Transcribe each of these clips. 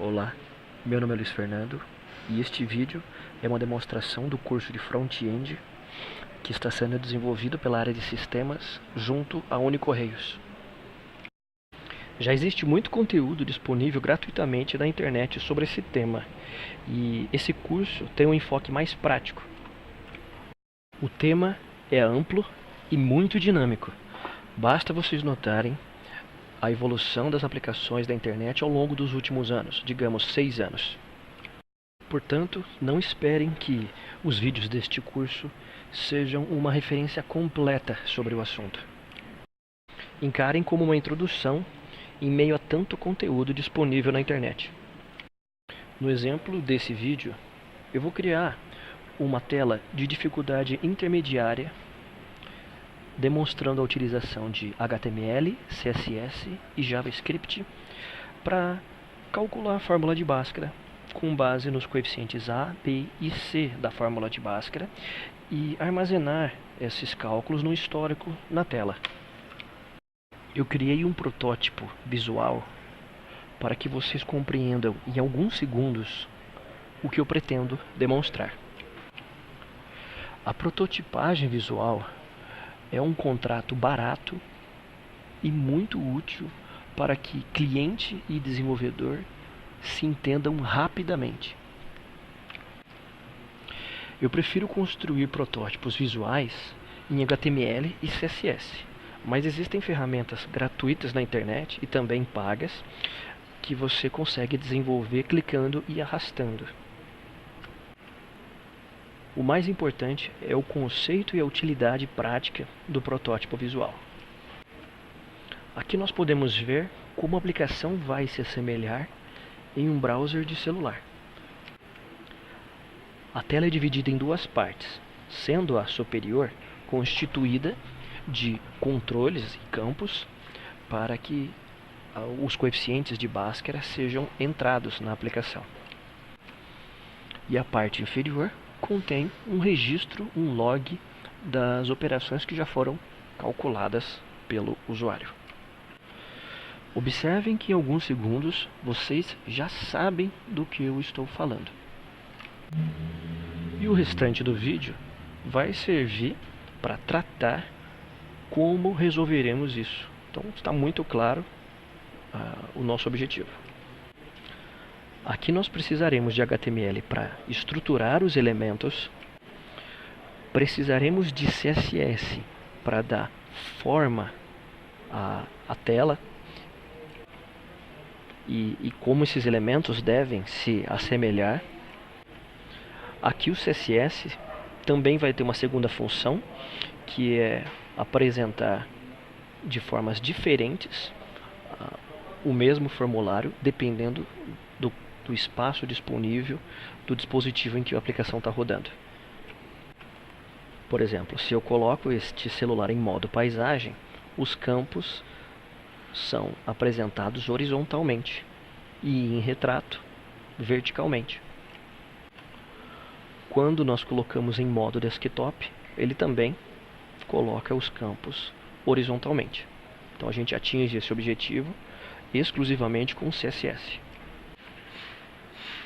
Olá, meu nome é Luiz Fernando e este vídeo é uma demonstração do curso de Front-End que está sendo desenvolvido pela área de sistemas junto à Unicorreios. Já existe muito conteúdo disponível gratuitamente na internet sobre esse tema e esse curso tem um enfoque mais prático. O tema é amplo e muito dinâmico, basta vocês notarem a evolução das aplicações da internet ao longo dos últimos anos, digamos 6 anos. Portanto, não esperem que os vídeos deste curso sejam uma referência completa sobre o assunto. Encarem como uma introdução em meio a tanto conteúdo disponível na internet. No exemplo desse vídeo, eu vou criar uma tela de dificuldade intermediária demonstrando a utilização de HTML, CSS e JavaScript para calcular a fórmula de Bhaskara com base nos coeficientes A, B e C da fórmula de Bhaskara e armazenar esses cálculos no histórico na tela. Eu criei um protótipo visual para que vocês compreendam em alguns segundos o que eu pretendo demonstrar. A prototipagem visual é um contrato barato e muito útil para que cliente e desenvolvedor se entendam rapidamente. Eu prefiro construir protótipos visuais em HTML e CSS, mas existem ferramentas gratuitas na internet e também pagas que você consegue desenvolver clicando e arrastando. O mais importante é o conceito e a utilidade prática do protótipo visual. Aqui nós podemos ver como a aplicação vai se assemelhar em um browser de celular. A tela é dividida em duas partes, sendo a superior constituída de controles e campos para que os coeficientes de Bhaskara sejam entrados na aplicação. E a parte inferior contém um registro, um log das operações que já foram calculadas pelo usuário. Observem que em alguns segundos vocês já sabem do que eu estou falando. E o restante do vídeo vai servir para tratar como resolveremos isso. Então está muito claro o nosso objetivo. Aqui nós precisaremos de HTML para estruturar os elementos, precisaremos de CSS para dar forma à tela e como esses elementos devem se assemelhar. Aqui o CSS também vai ter uma segunda função, que é apresentar de formas diferentes o mesmo formulário, dependendo do espaço disponível do dispositivo em que a aplicação está rodando. Por exemplo, se eu coloco este celular em modo paisagem, os campos são apresentados horizontalmente e em retrato verticalmente. Quando nós colocamos em modo desktop, ele também coloca os campos horizontalmente. Então a gente atinge esse objetivo exclusivamente com CSS.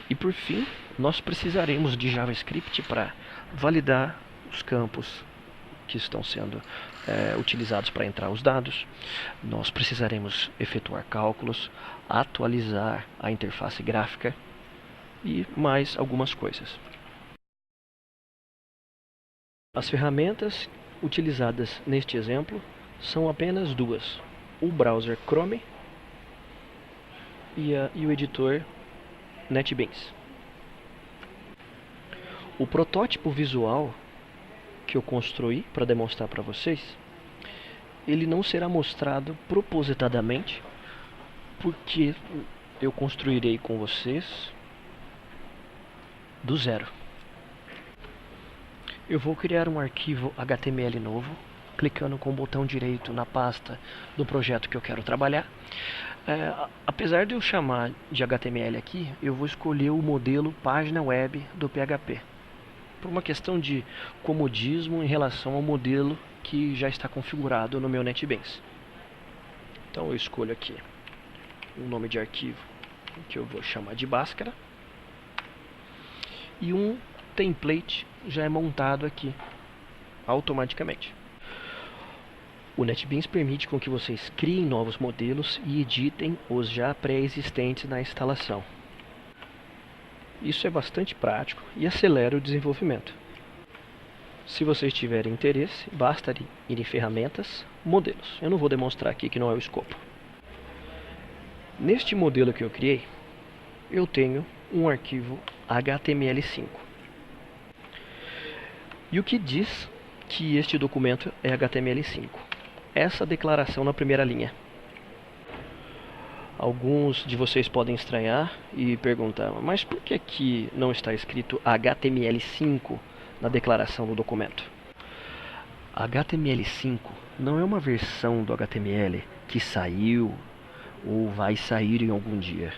E por fim, nós precisaremos de JavaScript para validar os campos que estão sendo utilizados para entrar os dados. Nós precisaremos efetuar cálculos, atualizar a interface gráfica e mais algumas coisas. As ferramentas utilizadas neste exemplo são apenas duas: o browser Chrome e o editor NetBeans. O protótipo visual que eu construí para demonstrar para vocês, ele não será mostrado propositadamente, porque eu construirei com vocês do zero. Eu vou criar um arquivo HTML novo, clicando com o botão direito na pasta do projeto que eu quero trabalhar. Apesar de eu chamar de HTML aqui, eu vou escolher o modelo página web do PHP, por uma questão de comodismo em relação ao modelo que já está configurado no meu NetBeans. Então eu escolho aqui o nome de arquivo que eu vou chamar de Bhaskara, e um template já é montado aqui automaticamente. O NetBeans permite com que vocês criem novos modelos e editem os já pré-existentes na instalação. Isso é bastante prático e acelera o desenvolvimento. Se vocês tiverem interesse, basta ir em ferramentas, modelos. Eu não vou demonstrar aqui, que não é o escopo. Neste modelo que eu criei, eu tenho um arquivo HTML5. E o que diz que este documento é HTML5? Essa declaração na primeira linha. Alguns de vocês podem estranhar e perguntar, mas por que aqui não está escrito HTML5 na declaração do documento? HTML5 não é uma versão do HTML que saiu ou vai sair em algum dia.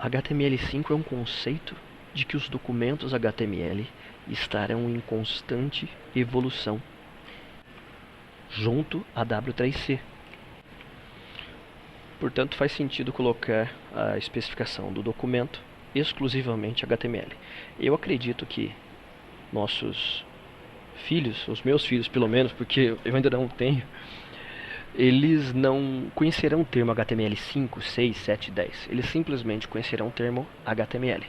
HTML5 é um conceito de que os documentos HTML estarão em constante evolução junto a W3C. Portanto, faz sentido colocar a especificação do documento exclusivamente HTML. Eu acredito que nossos filhos, os meus filhos pelo menos, porque eu ainda não tenho, eles não conhecerão o termo HTML5, 6, 7, 10. Eles simplesmente conhecerão o termo HTML.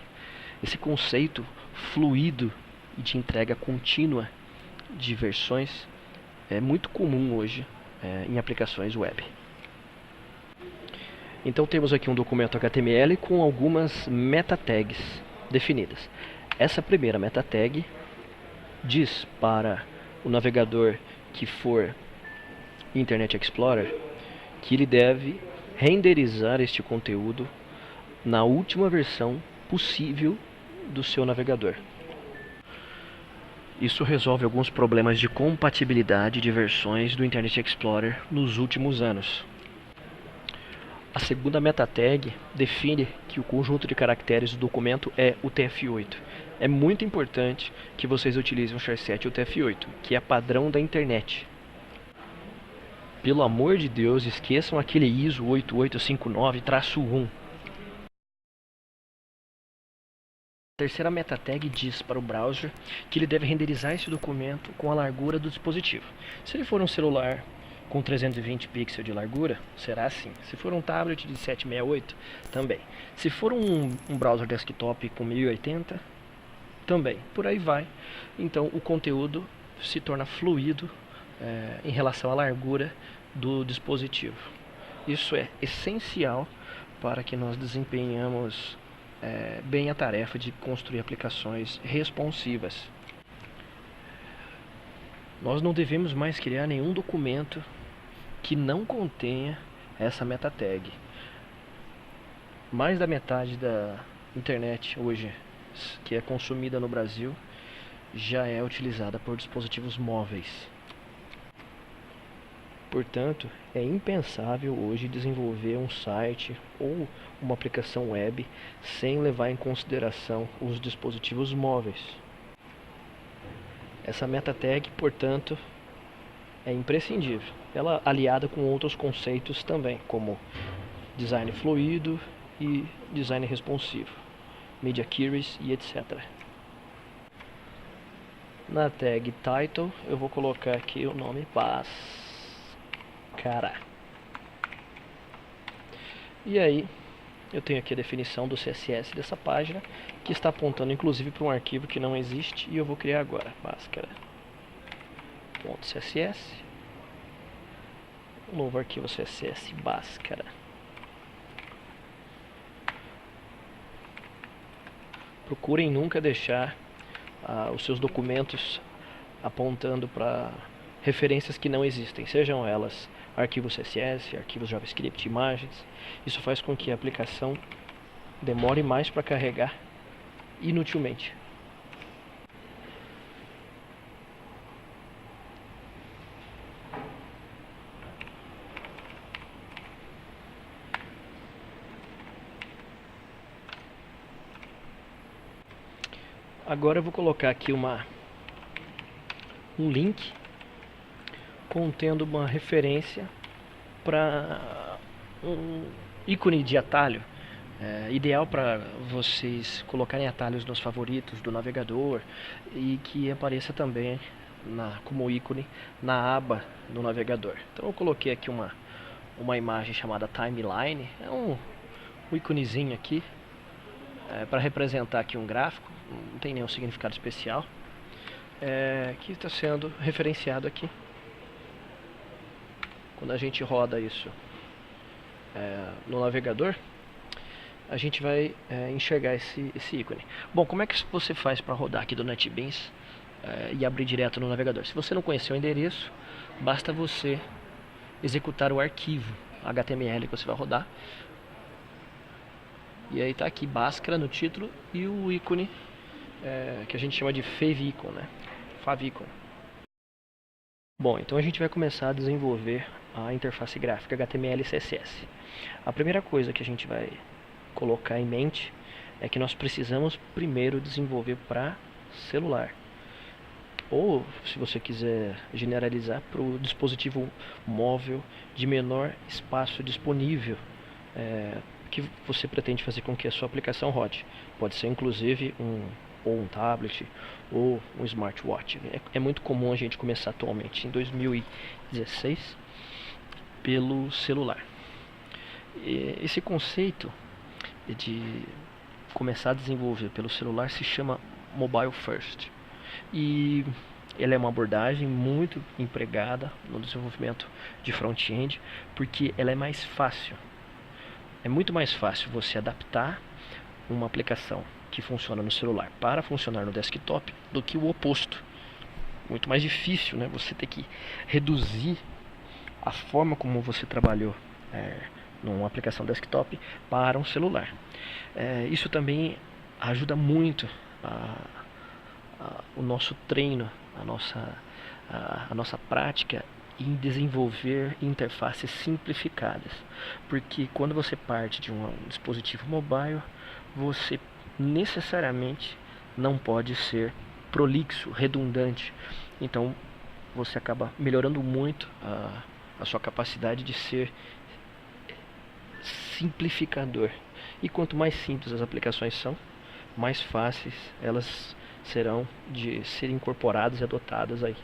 Esse conceito fluido e de entrega contínua de versões é muito comum hoje em aplicações web. Então temos aqui um documento HTML com algumas meta tags definidas. Essa primeira meta tag diz para o navegador que for Internet Explorer que ele deve renderizar este conteúdo na última versão possível do seu navegador. Isso resolve alguns problemas de compatibilidade de versões do Internet Explorer nos últimos anos. A segunda meta tag define que o conjunto de caracteres do documento é UTF-8. É muito importante que vocês utilizem o char7 UTF-8, que é padrão da internet. Pelo amor de Deus, esqueçam aquele ISO 8859-1. A terceira meta tag diz para o browser que ele deve renderizar esse documento com a largura do dispositivo. Se ele for um celular com 320 pixels de largura, será assim. Se for um tablet de 768, também. Se for um browser desktop com 1080, também. Por aí vai. Então o conteúdo se torna fluido em relação à largura do dispositivo. Isso é essencial para que nós desempenhamos bem a tarefa de construir aplicações responsivas. Nós não devemos mais criar nenhum documento que não contenha essa meta tag. Mais da metade da internet hoje que é consumida no Brasil já é utilizada por dispositivos móveis. Portanto, é impensável hoje desenvolver um site ou uma aplicação web sem levar em consideração os dispositivos móveis. Essa meta tag, portanto, é imprescindível. Ela aliada com outros conceitos também, como design fluido e design responsivo, media queries e etc. Na tag title eu vou colocar aqui o nome Bhaskara. E aí eu tenho aqui a definição do CSS dessa página, que está apontando inclusive para um arquivo que não existe, e eu vou criar agora, Bhaskara.css, um novo arquivo CSS Bhaskara. Procurem nunca deixar os seus documentos apontando para referências que não existem, sejam elas arquivos CSS, arquivos JavaScript, imagens. Isso faz com que a aplicação demore mais para carregar inutilmente. Agora eu vou colocar aqui um link contendo uma referência para ícone de atalho, ideal para vocês colocarem atalhos nos favoritos do navegador e que apareça também como ícone na aba do navegador. Então eu coloquei aqui uma imagem chamada timeline, é um íconezinho aqui para representar aqui um gráfico, não tem nenhum significado especial, que está sendo referenciado aqui. Quando a gente roda isso no navegador, a gente vai enxergar esse ícone. Bom, como é que você faz para rodar aqui do NetBeans e abrir direto no navegador? Se você não conhecer o endereço, basta você executar o arquivo HTML que você vai rodar. E aí está aqui Bhaskara no título e o ícone que a gente chama de favicon, né? Favicon. Bom, então a gente vai começar a desenvolver a interface gráfica HTML e CSS. A primeira coisa que a gente vai colocar em mente é que nós precisamos primeiro desenvolver para celular, ou se você quiser generalizar, para o dispositivo móvel de menor espaço disponível que você pretende fazer com que a sua aplicação rode. Pode ser inclusive um tablet ou um smartwatch. É muito comum a gente começar atualmente em 2016 pelo celular. Esse conceito de começar a desenvolver pelo celular se chama Mobile First, e ela é uma abordagem muito empregada no desenvolvimento de front-end, porque ela é mais fácil. É muito mais fácil você adaptar uma aplicação que funciona no celular para funcionar no desktop do que o oposto. Muito mais difícil, né? Você ter que reduzir a forma como você trabalhou numa aplicação desktop para um celular. Isso também ajuda muito o nosso treino, a nossa prática em desenvolver interfaces simplificadas, porque quando você parte de um dispositivo mobile, você necessariamente não pode ser prolixo, redundante. Então você acaba melhorando muito a sua capacidade de ser simplificador. E quanto mais simples as aplicações são, mais fáceis elas serão de serem incorporadas e adotadas aí.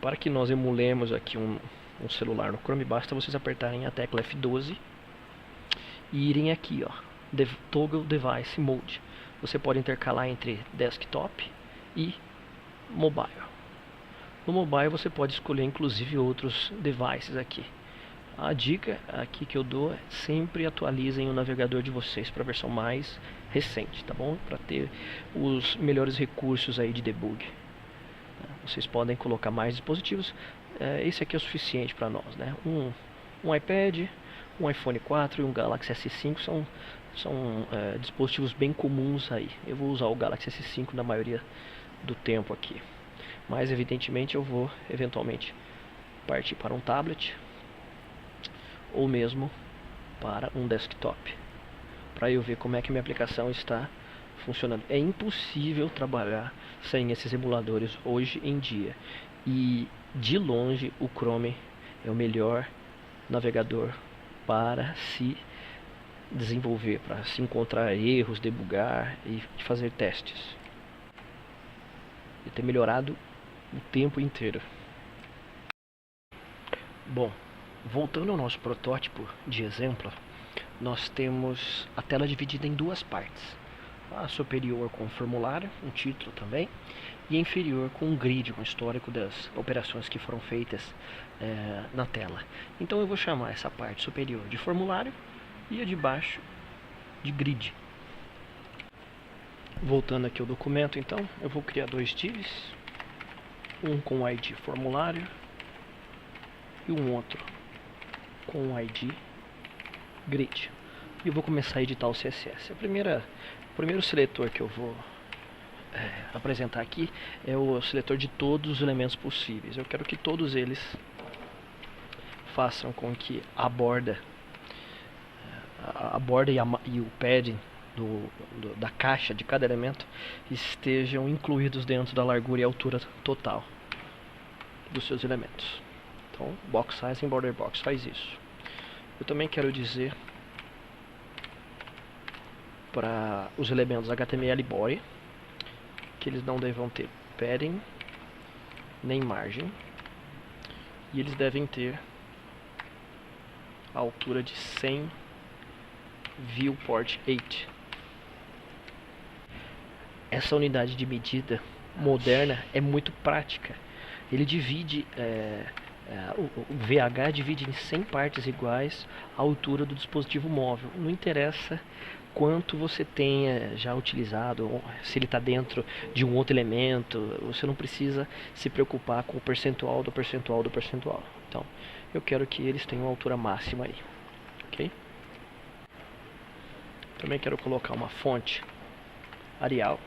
Para que nós emulemos aqui um celular no Chrome, basta vocês apertarem a tecla F12 e irem aqui, ó, Toggle Device Mode. Você pode intercalar entre desktop e mobile. No mobile você pode escolher inclusive outros devices aqui. A dica aqui que eu dou é sempre atualizem o navegador de vocês para a versão mais recente, tá bom? Para ter os melhores recursos aí de debug. Vocês podem colocar mais dispositivos. Esse aqui é o suficiente para nós, né? Um iPad, um iPhone 4 e um Galaxy S5 são dispositivos bem comuns aí. Eu vou usar o Galaxy S5 na maioria do tempo aqui, mas evidentemente eu vou eventualmente partir para um tablet ou mesmo para um desktop, para eu ver como é que minha aplicação está funcionando. É impossível trabalhar sem esses emuladores hoje em dia, e de longe o Chrome é o melhor navegador para se desenvolver, para se encontrar erros, debugar e fazer testes. E tem melhorado o tempo inteiro. Bom, voltando ao nosso protótipo de exemplo, nós temos a tela dividida em duas partes. A superior com o formulário, um título também, e a inferior com um grid, com o histórico das operações que foram feitas na tela. Então eu vou chamar essa parte superior de formulário e a de baixo de grid. Voltando aqui ao documento, então, eu vou criar dois divs, um com o ID formulário e um outro com o ID grid. E eu vou começar a editar o CSS. O primeiro seletor que eu vou apresentar aqui é o seletor de todos os elementos possíveis. Eu quero que todos eles façam com que a borda e o padding da caixa de cada elemento estejam incluídos dentro da largura e altura total dos seus elementos. Então, box size em border box faz isso. Eu também quero dizer para os elementos HTML body que eles não devem ter padding nem margem, e eles devem ter a altura de 100 viewport 8. Essa unidade de medida moderna é muito prática. Ele divide o VH divide em 100 partes iguais a altura do dispositivo móvel. Não interessa quanto você tenha já utilizado, ou se ele está dentro de um outro elemento, você não precisa se preocupar com o percentual do percentual do percentual. Então, eu quero que eles tenham a altura máxima aí, ok? Também quero colocar uma fonte Arial.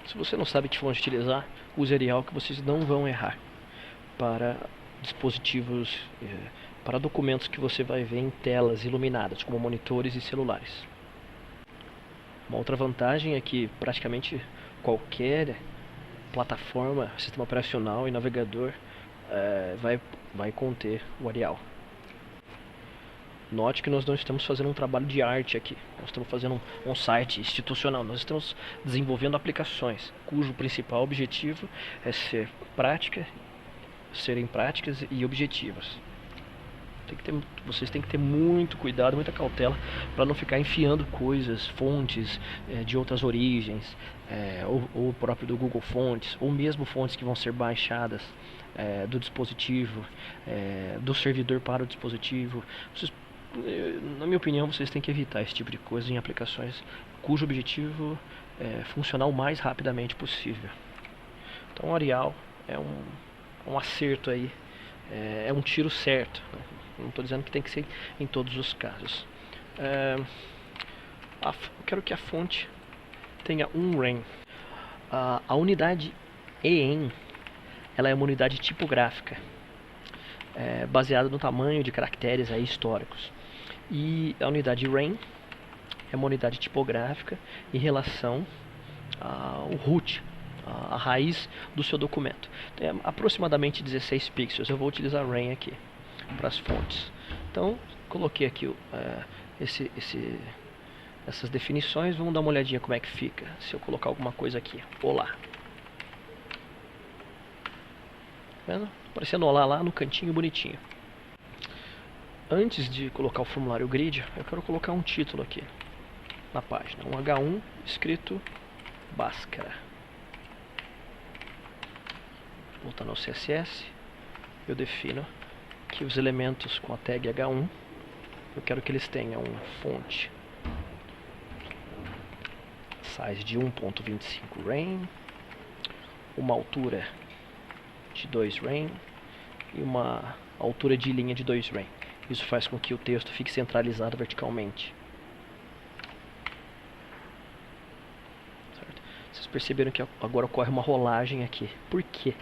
Se você não sabe que fonte utilizar, use Arial que vocês não vão errar para dispositivos, para documentos que você vai ver em telas iluminadas, como monitores e celulares. Uma outra vantagem é que praticamente qualquer plataforma, sistema operacional e navegador vai conter o Arial. Note que nós não estamos fazendo um trabalho de arte aqui, nós estamos fazendo um site institucional, nós estamos desenvolvendo aplicações cujo principal objetivo é serem práticas e objetivas. Vocês têm que ter muito cuidado, muita cautela para não ficar enfiando coisas, fontes de outras origens, ou próprio do Google Fontes, ou mesmo fontes que vão ser baixadas do dispositivo, do servidor para o dispositivo. Na minha opinião, vocês têm que evitar esse tipo de coisa em aplicações cujo objetivo é funcionar o mais rapidamente possível. Então, o Arial é um acerto aí, é um tiro certo. Não estou dizendo que tem que ser em todos os casos. Eu quero que a fonte tenha um REM. A unidade EN, ela é uma unidade tipográfica, baseada no tamanho de caracteres aí históricos. E a unidade REM é uma unidade tipográfica em relação ao root, a raiz do seu documento. Tem aproximadamente 16 pixels. Eu vou utilizar REM aqui para as fontes. Então, coloquei aqui essas definições. Vamos dar uma olhadinha como é que fica se eu colocar alguma coisa aqui. Olá. Tá vendo? Aparecendo olá lá no cantinho bonitinho. Antes de colocar o formulário grid, eu quero colocar um título aqui na página. Um H1 escrito Bhaskara. Voltando ao CSS, eu defino que os elementos com a tag H1, eu quero que eles tenham fonte size de 1.25 REM, uma altura de 2 REM e uma altura de linha de 2 REM. Isso faz com que o texto fique centralizado verticalmente. Certo? Vocês perceberam que agora ocorre uma rolagem aqui. Por quê?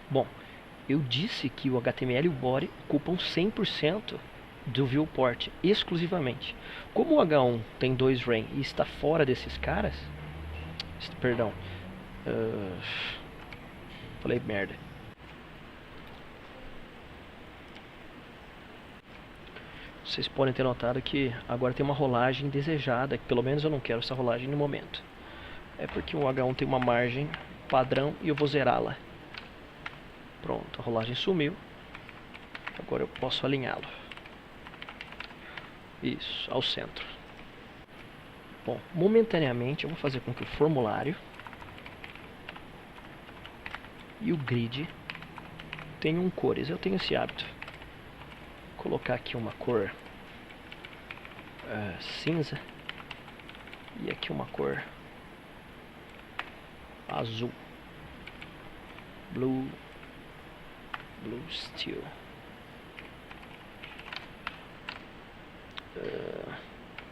Bom, eu disse que o HTML e o body ocupam 100% do viewport exclusivamente. Como o H1 tem 2 REM e está fora desses caras, perdão, falei merda. Vocês podem ter notado que agora tem uma rolagem desejada, que pelo menos eu não quero essa rolagem no momento. É porque o H1 tem uma margem padrão e eu vou zerá-la. Pronto, a rolagem sumiu. Agora eu posso alinhá-lo. Isso, ao centro. Bom, momentaneamente eu vou fazer com que o formulário e o grid tenham cores. Eu tenho esse hábito. Vou colocar aqui uma cor cinza e aqui uma cor azul. Blue Steel.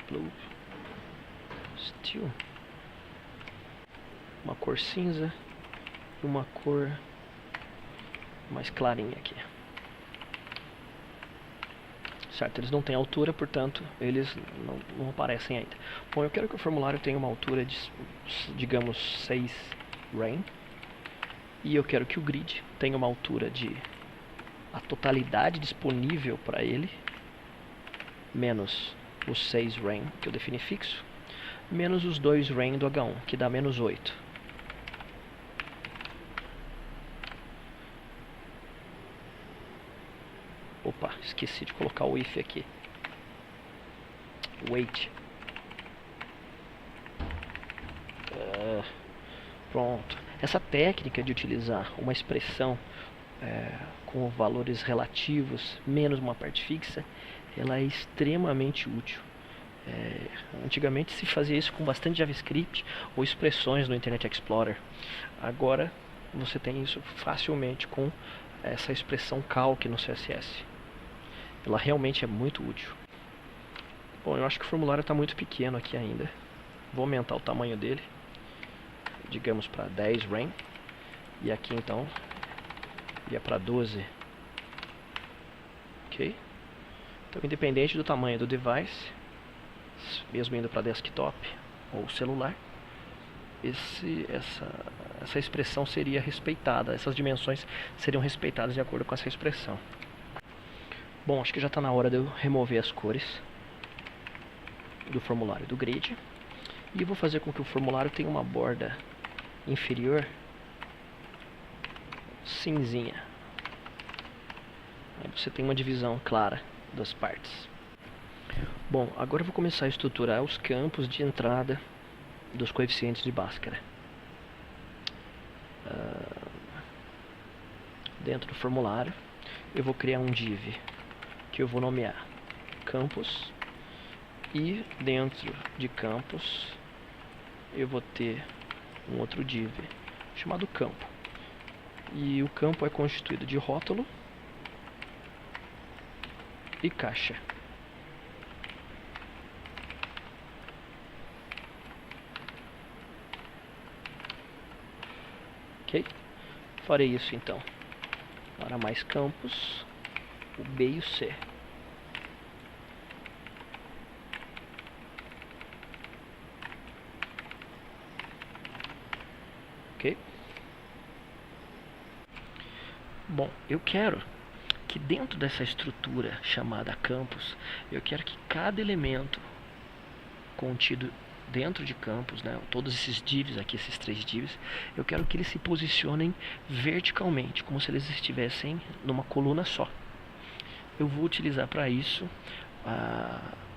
Blue Steel. Uma cor cinza e uma cor mais clarinha aqui. Certo, eles não têm altura, portanto, eles não aparecem ainda. Bom, eu quero que o formulário tenha uma altura de, digamos, 6 REM. E eu quero que o grid tenha uma altura de a totalidade disponível para ele menos os 6 REN que eu defini fixo, menos os 2 REN do H1, que dá menos 8. Opa, esqueci de colocar o if aqui. Wait. Pronto. Essa técnica de utilizar uma expressão com valores relativos menos uma parte fixa, ela é extremamente útil. Antigamente se fazia isso com bastante JavaScript ou expressões no Internet Explorer. Agora você tem isso facilmente com essa expressão calc no CSS. Ela realmente é muito útil. Bom, eu acho que o formulário está muito pequeno aqui ainda. Vou aumentar o tamanho dele, digamos para 10 REN. E aqui então ia para 12. Ok? Então, independente do tamanho do device, mesmo indo para desktop ou celular, essa expressão seria respeitada, essas dimensões seriam respeitadas de acordo com essa expressão. Bom, acho que já está na hora de eu remover as cores do formulário do grid. E vou fazer com que o formulário tenha uma borda inferior cinzinha. Aí você tem uma divisão clara das partes. Bom, agora eu vou começar a estruturar os campos de entrada dos coeficientes de Bhaskara. Dentro do formulário eu vou criar um div que eu vou nomear campus, e dentro de campus eu vou ter um outro div chamado campo, e o campo é constituído de rótulo e caixa. Ok? Farei isso então para mais campos, o B e o C. Ok? Bom, eu quero que dentro dessa estrutura chamada campus, eu quero que cada elemento contido dentro de campus, né, todos esses divs aqui, esses 3 divs, eu quero que eles se posicionem verticalmente, como se eles estivessem numa coluna só. Eu vou utilizar para isso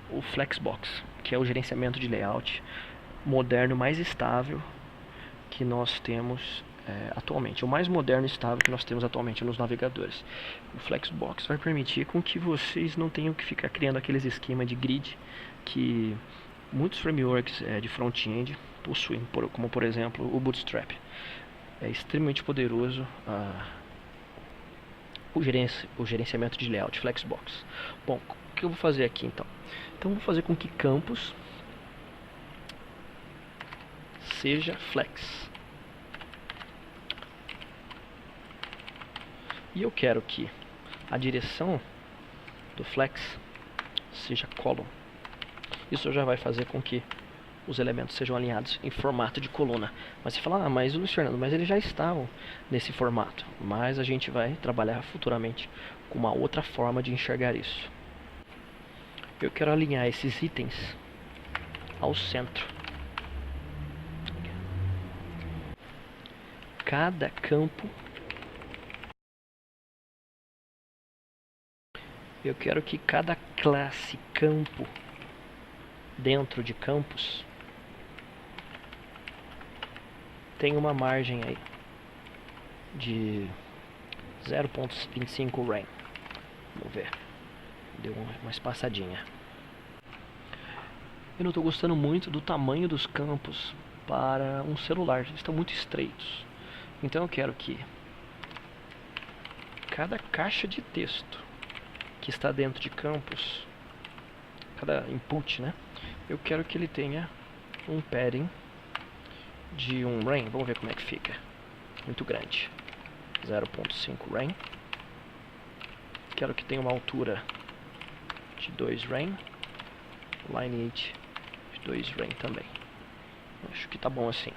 o Flexbox, que é o gerenciamento de layout moderno mais estável que nós temos atualmente, o mais moderno e estável que nós temos atualmente nos navegadores. O Flexbox vai permitir com que vocês não tenham que ficar criando aqueles esquemas de grid que muitos frameworks de front-end possuem, como por exemplo o Bootstrap. É extremamente poderoso o gerenciamento de layout Flexbox. Bom, o que eu vou fazer aqui então? Então eu vou fazer com que campus seja flex. E eu quero que a direção do flex seja column. Isso já vai fazer com que os elementos sejam alinhados em formato de coluna. Mas você fala, mas Luiz Fernando, mas eles já estavam nesse formato. Mas a gente vai trabalhar futuramente com uma outra forma de enxergar isso. Eu quero alinhar esses itens ao centro. Cada campo, eu quero que cada classe campo dentro de campus tenha uma margem aí de 0.25 REN. Vamos ver, deu uma espaçadinha. Eu não estou gostando muito do tamanho dos campos para um celular, eles estão muito estreitos. Então eu quero que cada caixa de texto que está dentro de campus, cada input, né? Eu quero que ele tenha um padding de 1 REN. Vamos ver como é que fica. Muito grande. 0.5 REN. Quero que tenha uma altura de 2 REN. Lineage de 2 REN também. Acho que tá bom assim.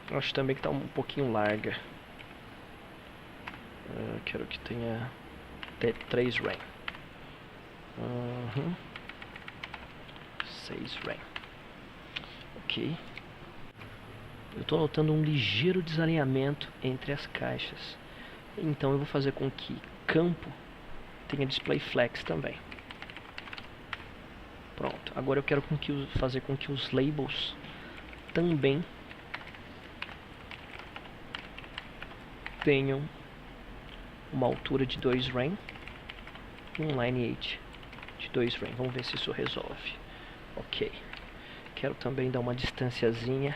Acho também que tá um pouquinho larga. Quero que tenha 3 REN. 6 RAM. Ok. Eu estou notando um ligeiro desalinhamento entre as caixas. Então eu vou fazer com que campo tenha display flex também. Pronto. Agora eu quero fazer com que os labels também tenham uma altura de 2 RAM e um lineage de 2 RAM. Vamos ver se isso resolve. Ok. Quero também dar uma distanciazinha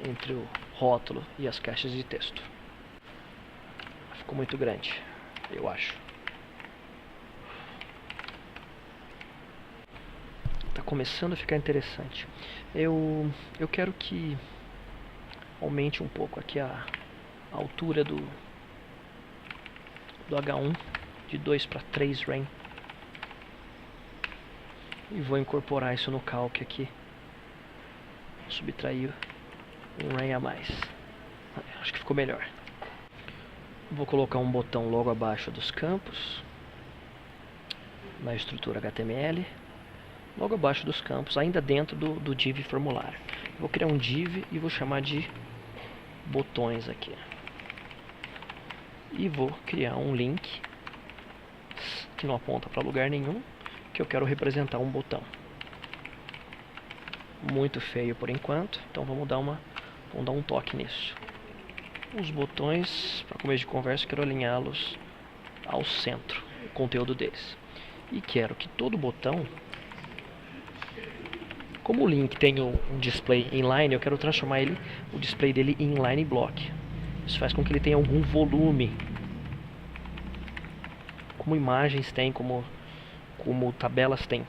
entre o rótulo e as caixas de texto. Ficou muito grande, eu acho. Tá começando a ficar interessante. Eu quero que aumente um pouco aqui a altura do H1 de 2 para 3 RAM. E vou incorporar isso no calc aqui. Subtrair um RAM a mais. Acho que ficou melhor. Vou colocar um botão logo abaixo dos campos, na estrutura HTML, logo abaixo dos campos, ainda dentro do div formulário. Vou criar um div e vou chamar de botões aqui. E vou criar um link que não aponta para lugar nenhum, que eu quero representar um botão. Muito feio por enquanto, então vamos dar um toque nisso. Os botões, para começo de conversa, eu quero alinhá-los ao centro, o conteúdo deles. E quero que todo botão, como o link tem um display inline, eu quero transformar o display dele em inline block. Isso faz com que ele tenha algum volume, como imagens tem, como tabelas tem.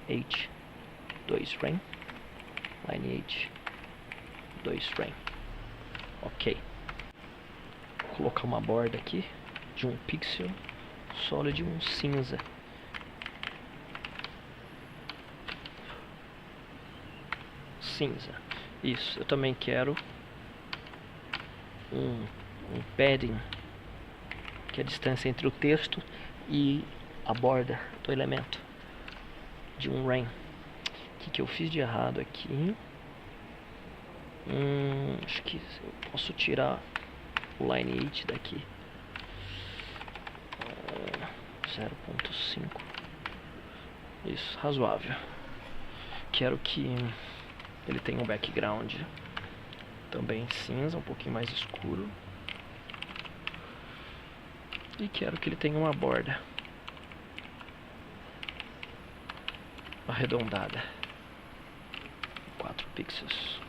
H2 RAM, lineage 2 RAM. Ok. Vou colocar uma borda aqui de 1 pixel, solid um cinza. Cinza. Isso. Eu também quero um padding, que é a distância entre o texto e a borda do elemento, de 1 RAM. O que eu fiz de errado aqui? Acho que eu posso tirar o lineage daqui. 0.5. Isso, razoável. Quero que ele tenha um background também cinza, um pouquinho mais escuro. E quero que ele tenha uma borda arredondada, 4 pixels.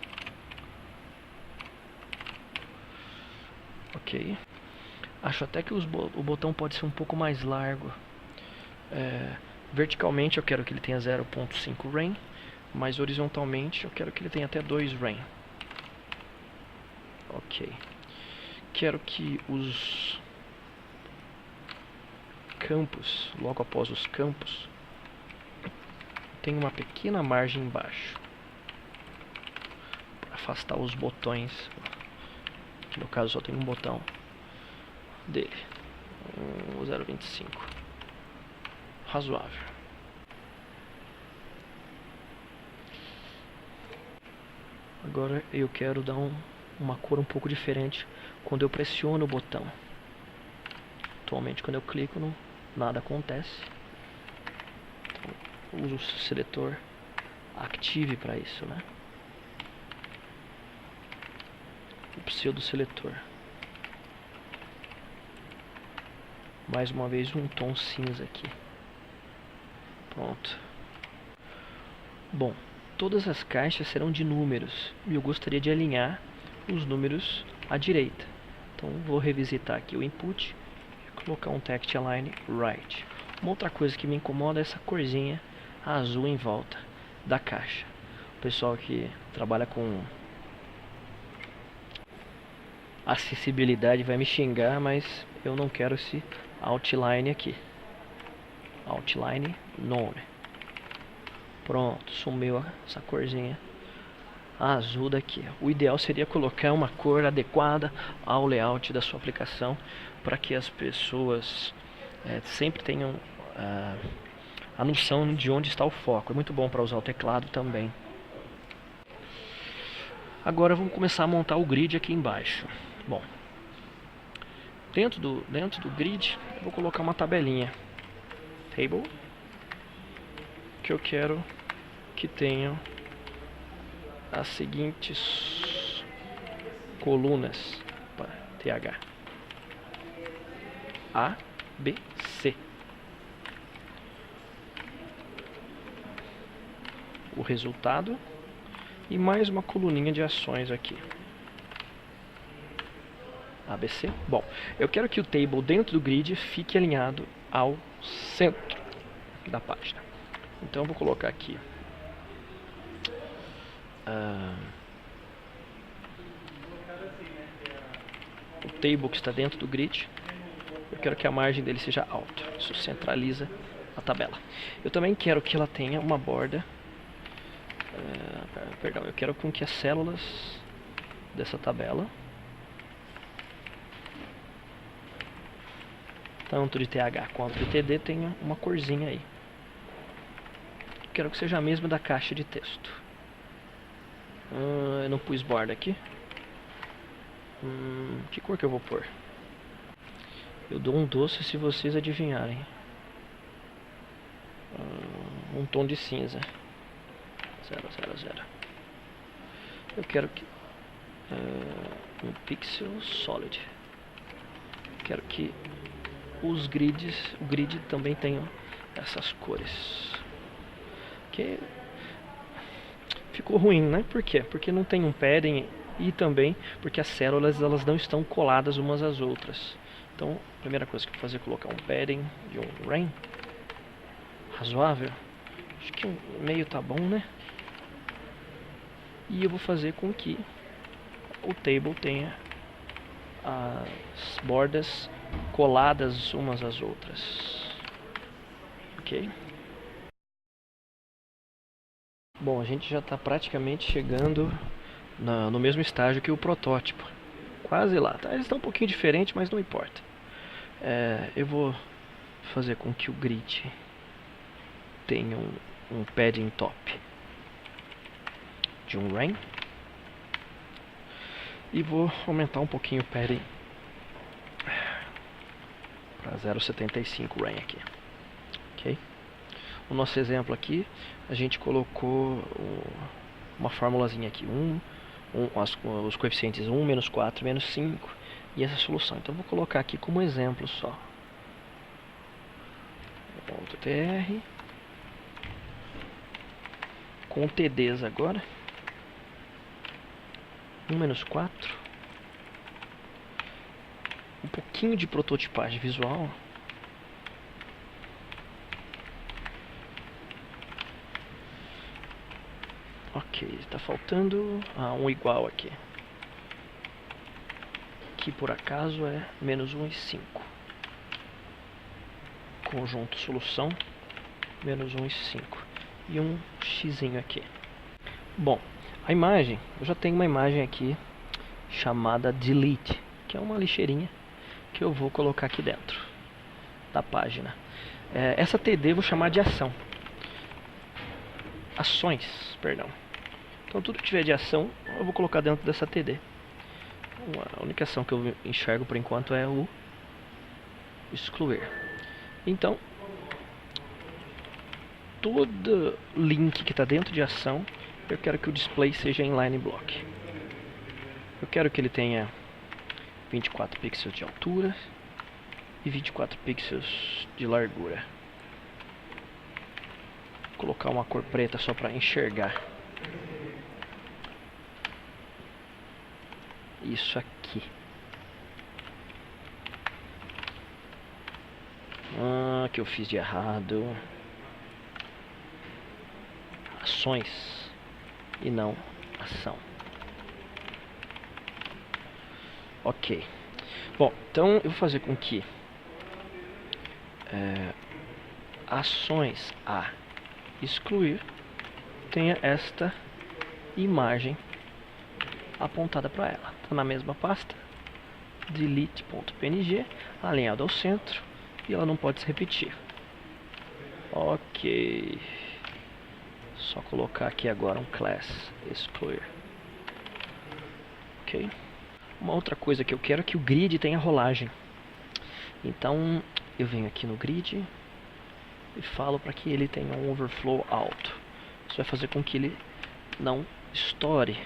Ok. Acho até que o botão pode ser um pouco mais largo. Verticalmente eu quero que ele tenha 0.5 RAM, mas horizontalmente eu quero que ele tenha até 2 RAM. Ok. Quero que os campos, logo após os campos, tenha uma pequena margem embaixo, para afastar os botões. No caso só tem um botão dele, o 0.25, razoável. Agora eu quero dar uma cor um pouco diferente quando eu pressiono o botão. Atualmente quando eu clico nada acontece, então, uso o seletor Active para isso, né? O pseudo seletor. Mais uma vez um tom cinza aqui. Pronto. Bom, todas as caixas serão de números e eu gostaria de alinhar os números à direita. Então vou revisitar aqui o input e colocar um text align right. Uma outra coisa que me incomoda é essa corzinha azul em volta da caixa. O pessoal que trabalha com acessibilidade vai me xingar, mas eu não quero esse outline aqui. Outline none. Pronto, sumiu essa corzinha azul daqui. O ideal seria colocar uma cor adequada ao layout da sua aplicação, para que as pessoas sempre tenham a noção de onde está o foco. É muito bom para usar o teclado também. Agora vamos começar a montar o grid aqui embaixo. Bom, dentro do grid eu vou colocar uma tabelinha. Table. Que eu quero que tenha as seguintes colunas. TH. A, B, C. O resultado e mais uma coluninha de ações aqui. ABC. Bom, eu quero que o table dentro do grid fique alinhado ao centro da página. Então eu vou colocar aqui o table que está dentro do grid. Eu quero que a margem dele seja alta. Isso centraliza a tabela. Eu também quero que ela tenha uma borda. Perdão, eu quero com que as células dessa tabela, tanto de TH quanto de TD, tenha uma corzinha aí. Quero que seja a mesma da caixa de texto. Eu não pus borda aqui. Que cor que eu vou pôr? Eu dou um doce se vocês adivinharem. Um tom de cinza. 0, 0, 0. Eu quero que um pixel solid. Quero que o grid também tenha essas cores. Que ficou ruim, né? Por quê? Porque não tem um padding e também porque as células elas não estão coladas umas às outras. Então, a primeira coisa que eu vou fazer é colocar um padding de um rain razoável. Acho que um meio tá bom, né? E eu vou fazer com que o table tenha as bordas coladas umas às outras. Ok? Bom, a gente já está praticamente chegando no mesmo estágio que o protótipo. Quase lá, tá? Eles estão um pouquinho diferentes, mas não importa. Eu vou fazer com que o grid tenha um padding top de um rain. E vou aumentar um pouquinho o padding para 0,75 rain aqui. Ok? O nosso exemplo aqui, a gente colocou uma formulazinha aqui, os coeficientes 1, menos 4, menos 5 e essa solução. Então eu vou colocar aqui como exemplo só. Ponto .tr com TDs agora. 1 menos 4. Um pouquinho de prototipagem visual. Ok, está faltando um igual aqui. Que por acaso é menos 1 e 5. Conjunto solução, menos 1 e 5. E um xzinho aqui. Bom, a imagem, eu já tenho uma imagem aqui chamada delete, que é uma lixeirinha que eu vou colocar aqui dentro da página. Essa TD eu vou chamar de ação. Ações, perdão. Então tudo que tiver de ação eu vou colocar dentro dessa TD. A única ação que eu enxergo por enquanto é o excluir. Então, todo link que está dentro de ação, eu quero que o display seja inline block. Eu quero que ele tenha 24 pixels de altura e 24 pixels de largura. Vou colocar uma cor preta só para enxergar. Isso aqui. Que eu fiz de errado. Ações e não ação. Ok. Bom, então eu vou fazer com que ações a excluir tenha esta imagem apontada para ela. Está na mesma pasta. Delete.png, alinhado ao centro. e ela não pode se repetir. Ok. Só colocar aqui agora um class exclude. Ok. Uma outra coisa que eu quero é que o grid tenha rolagem. Então eu venho aqui no grid e falo para que ele tenha um overflow alto. Isso vai fazer com que ele não estoure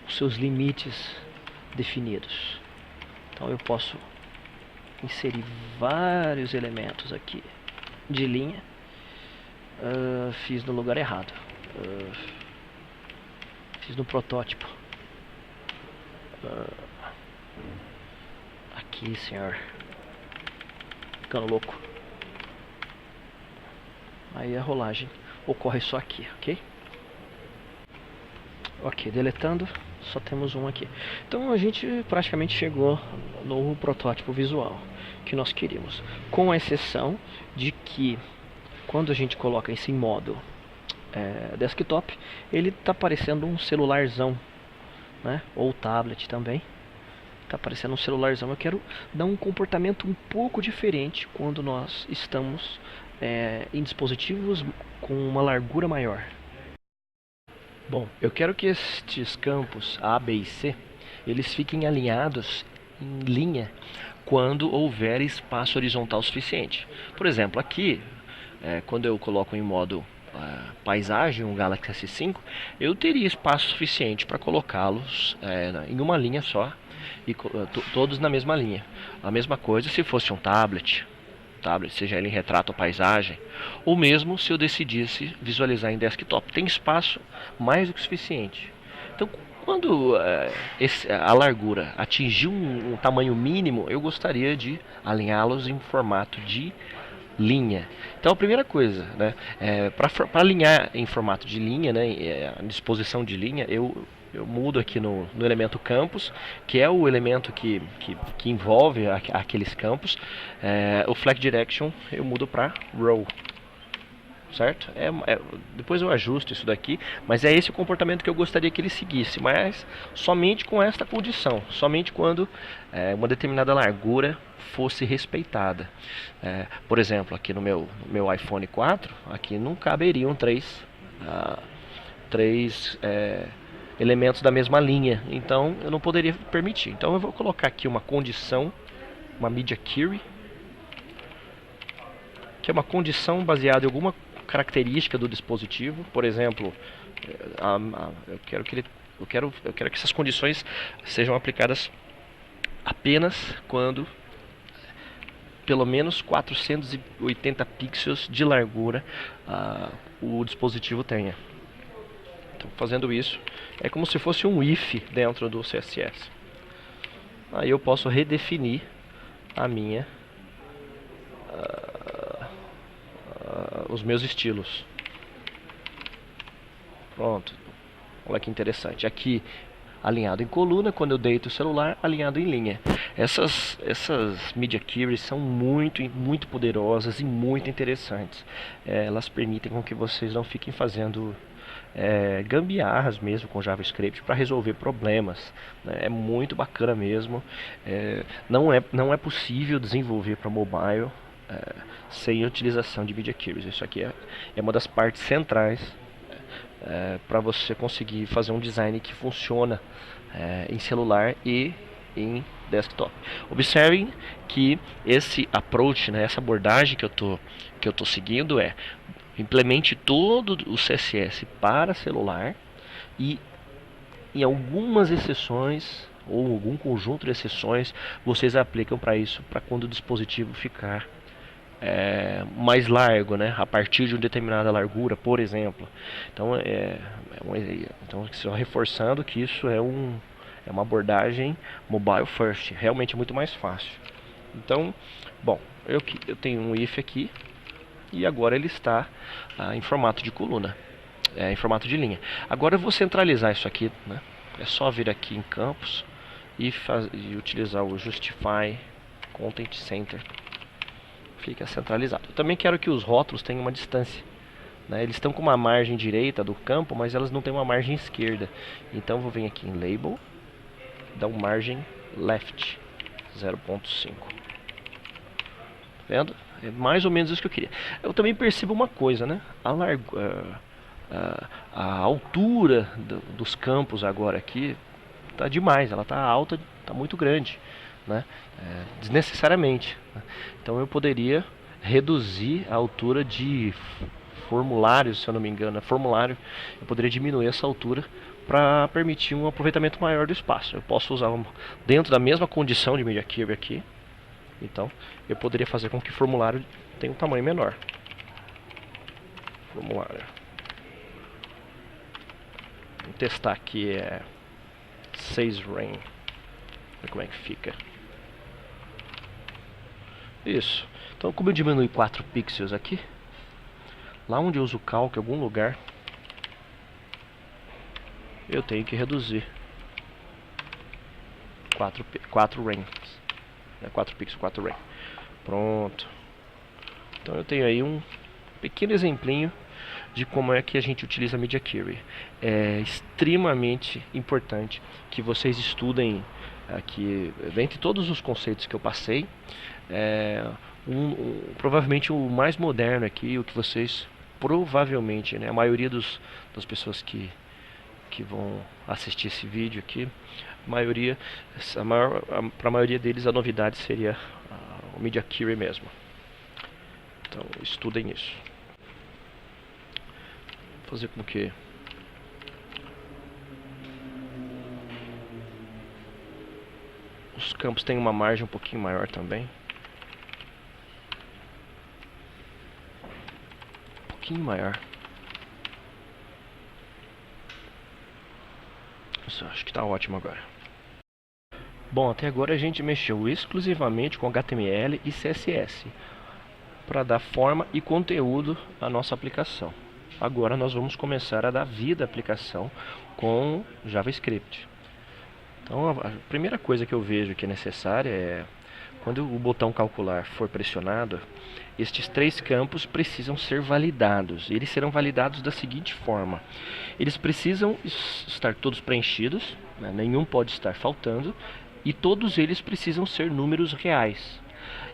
os seus limites definidos. Então eu posso inserir vários elementos aqui de linha. Fiz no lugar errado. Fiz no protótipo. Aqui, senhor. Ficando louco. Aí a rolagem ocorre só aqui, ok? Ok, deletando. Só temos um aqui. Então a gente praticamente chegou no protótipo visual que nós queríamos, com exceção de que quando a gente coloca isso em modo desktop, ele está parecendo um celularzão, né? Ou tablet também. Está parecendo um celularzão. Eu quero dar um comportamento um pouco diferente quando nós estamos em dispositivos com uma largura maior. Bom, eu quero que estes campos A, B e C, eles fiquem alinhados em linha quando houver espaço horizontal suficiente. Por exemplo, aqui, quando eu coloco em modo paisagem, um Galaxy S5, eu teria espaço suficiente para colocá-los em uma linha só, e todos na mesma linha. A mesma coisa se fosse um tablet, seja ele em retrato ou paisagem, ou mesmo se eu decidisse visualizar em desktop. Tem espaço mais do que suficiente. Então, quando a largura atingir um tamanho mínimo, eu gostaria de alinhá-los em formato de linha. Então a primeira coisa, né, para alinhar em formato de linha, né, a disposição de linha, eu mudo aqui no elemento campos, que é o elemento que envolve aqueles campos. O flag direction eu mudo para row, certo? Depois eu ajusto isso daqui, mas é esse o comportamento que eu gostaria que ele seguisse, mas somente com esta condição, somente quando uma determinada largura fosse respeitada. Por exemplo, aqui no meu iPhone 4, aqui não caberiam três elementos da mesma linha, então eu não poderia permitir. Então eu vou colocar aqui uma condição, uma media query, que é uma condição baseada em alguma característica do dispositivo. Por exemplo, eu quero que essas condições sejam aplicadas apenas quando pelo menos 480 pixels de largura o dispositivo tenha. Então, fazendo isso, é como se fosse um if dentro do CSS. Aí eu posso redefinir os meus estilos. Pronto. Olha que interessante. Aqui alinhado em coluna, quando eu deito o celular, alinhado em linha. Essas media queries são muito poderosas e muito interessantes. Elas permitem com que vocês não fiquem fazendo gambiarras mesmo com JavaScript para resolver problemas, né? É muito bacana mesmo. Não é possível desenvolver para mobile sem a utilização de media queries. Isso aqui é uma das partes centrais para você conseguir fazer um design que funciona em celular e em desktop. Observem que esse approach, né, essa abordagem que eu tô seguindo implemente todo o CSS para celular e em algumas exceções ou algum conjunto de exceções vocês aplicam para isso, para quando o dispositivo ficar mais largo, né, a partir de uma determinada largura, por exemplo. Então, só reforçando que isso é uma abordagem mobile first, realmente é muito mais fácil. Então, bom, eu tenho um if aqui e agora ele está em formato de coluna, em formato de linha. Agora eu vou centralizar isso aqui, né? É só vir aqui em campos e utilizar o Justify Content Center. Fica centralizado. Eu também quero que os rótulos tenham uma distância, né? Eles estão com uma margem direita do campo, mas elas não têm uma margem esquerda. Então eu vou vir aqui em Label, dar um margem left 0.5. Vendo? É mais ou menos isso que eu queria. Eu também percebo uma coisa, né? A altura dos campos agora aqui tá demais, ela tá alta, tá muito grande, né? Desnecessariamente, né? Então eu poderia reduzir a altura de formulários, se eu não me engano, formulário, eu poderia diminuir essa altura para permitir um aproveitamento maior do espaço. Eu posso usar dentro da mesma condição de Media Query aqui, então eu poderia fazer com que o formulário tenha um tamanho menor. Formulário. Vou testar aqui 6 REN. Ver como é que fica. Isso. Então, como eu diminui 4 pixels aqui, lá onde eu uso o calc em algum lugar, eu tenho que reduzir 4 REN. 4 pixels, 4 REN. Pronto. Então eu tenho aí um pequeno exemplinho de como é que a gente utiliza a Media Query. É extremamente importante que vocês estudem aqui, dentre todos os conceitos que eu passei, provavelmente o mais moderno aqui, o que vocês provavelmente, né, a maioria das pessoas que vão assistir esse vídeo aqui, para a maioria deles a novidade seria o Media Query mesmo. Então estudem isso. Vou fazer com que os campos tenham uma margem um pouquinho maior também. Um pouquinho maior. Isso, acho que está ótimo agora. Bom, até agora a gente mexeu exclusivamente com HTML e CSS para dar forma e conteúdo à nossa aplicação. Agora nós vamos começar a dar vida à aplicação com JavaScript. Então a primeira coisa que eu vejo que é necessária é, quando o botão calcular for pressionado, estes 3 campos precisam ser validados. Eles serão validados da seguinte forma: eles precisam estar todos preenchidos, né? Nenhum pode estar faltando, e todos eles precisam ser números reais.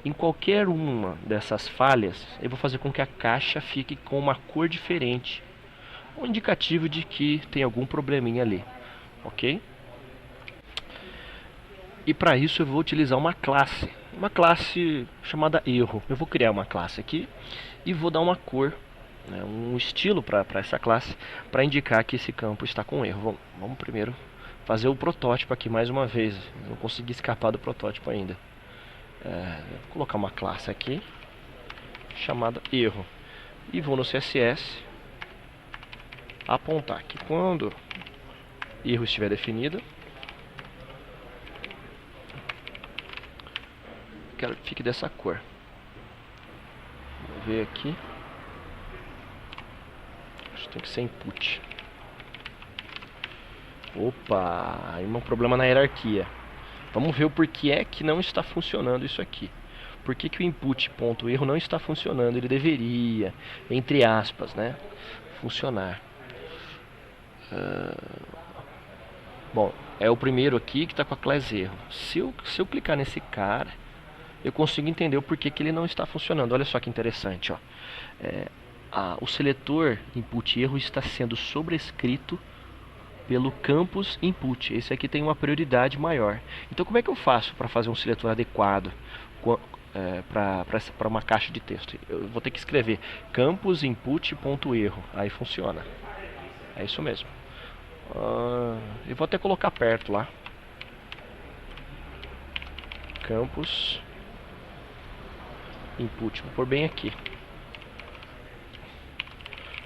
Em qualquer uma dessas falhas, eu vou fazer com que a caixa fique com uma cor diferente, um indicativo de que tem algum probleminha ali, ok? E para isso eu vou utilizar uma classe chamada erro. Eu vou criar uma classe aqui e vou dar uma cor, né, um estilo para essa classe, para indicar que esse campo está com erro. Vamos primeiro fazer o protótipo aqui mais uma vez. Não consegui escapar do protótipo ainda. Vou colocar uma classe aqui chamada erro e vou no CSS apontar que quando erro estiver definido, quero que fique dessa cor. Vou ver aqui. Acho que tem que ser input. Opa, aí um problema na hierarquia. Vamos ver o porquê é que não está funcionando isso aqui. Por que o input.erro não está funcionando? Ele deveria, entre aspas, né, funcionar. Bom, é o primeiro aqui que está com a class erro. Se eu clicar nesse cara, eu consigo entender o porquê que ele não está funcionando. Olha só que interessante, ó. O seletor input erro está sendo sobrescrito pelo campus input. Esse aqui tem uma prioridade maior. Então como é que eu faço para fazer um seletor adequado para uma caixa de texto? Eu vou ter que escrever campus input.erro. Aí funciona. É isso mesmo. Eu vou até colocar perto lá. Campus input. Vou pôr bem aqui.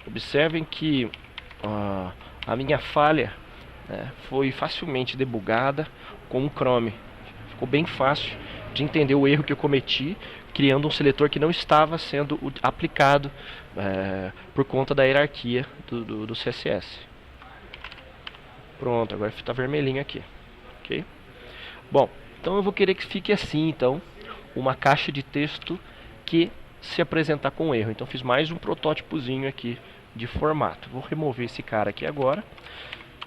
Observem que a minha falha, né, foi facilmente debugada com o Chrome. Ficou bem fácil de entender o erro que eu cometi, criando um seletor que não estava sendo aplicado por conta da hierarquia do CSS. Pronto, agora está vermelhinho aqui. Ok? Bom, então eu vou querer que fique assim, então, uma caixa de texto que se apresentar com erro. Então fiz mais um protótipozinho aqui de formato. Vou remover esse cara aqui agora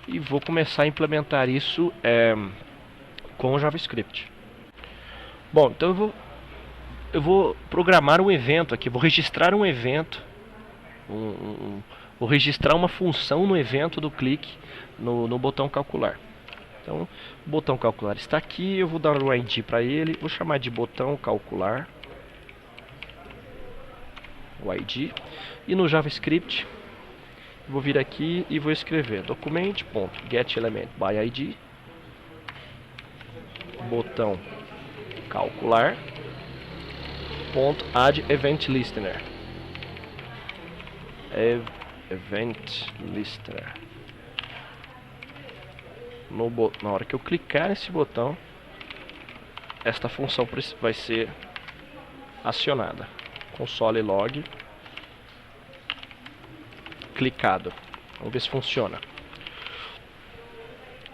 e vou começar a implementar isso com o JavaScript. Bom, então eu vou eu vou programar um evento aqui, vou registrar um evento, vou registrar uma função no evento do clique no botão calcular. Então, o botão calcular está aqui, eu vou dar um ID para ele, vou chamar de botão calcular, o ID, e no JavaScript, vou vir aqui e vou escrever document.getElementById, botão calcular, .add event listener. Event listener. Na hora que eu clicar nesse botão, esta função vai ser acionada. Console log clicado. Vamos ver se funciona.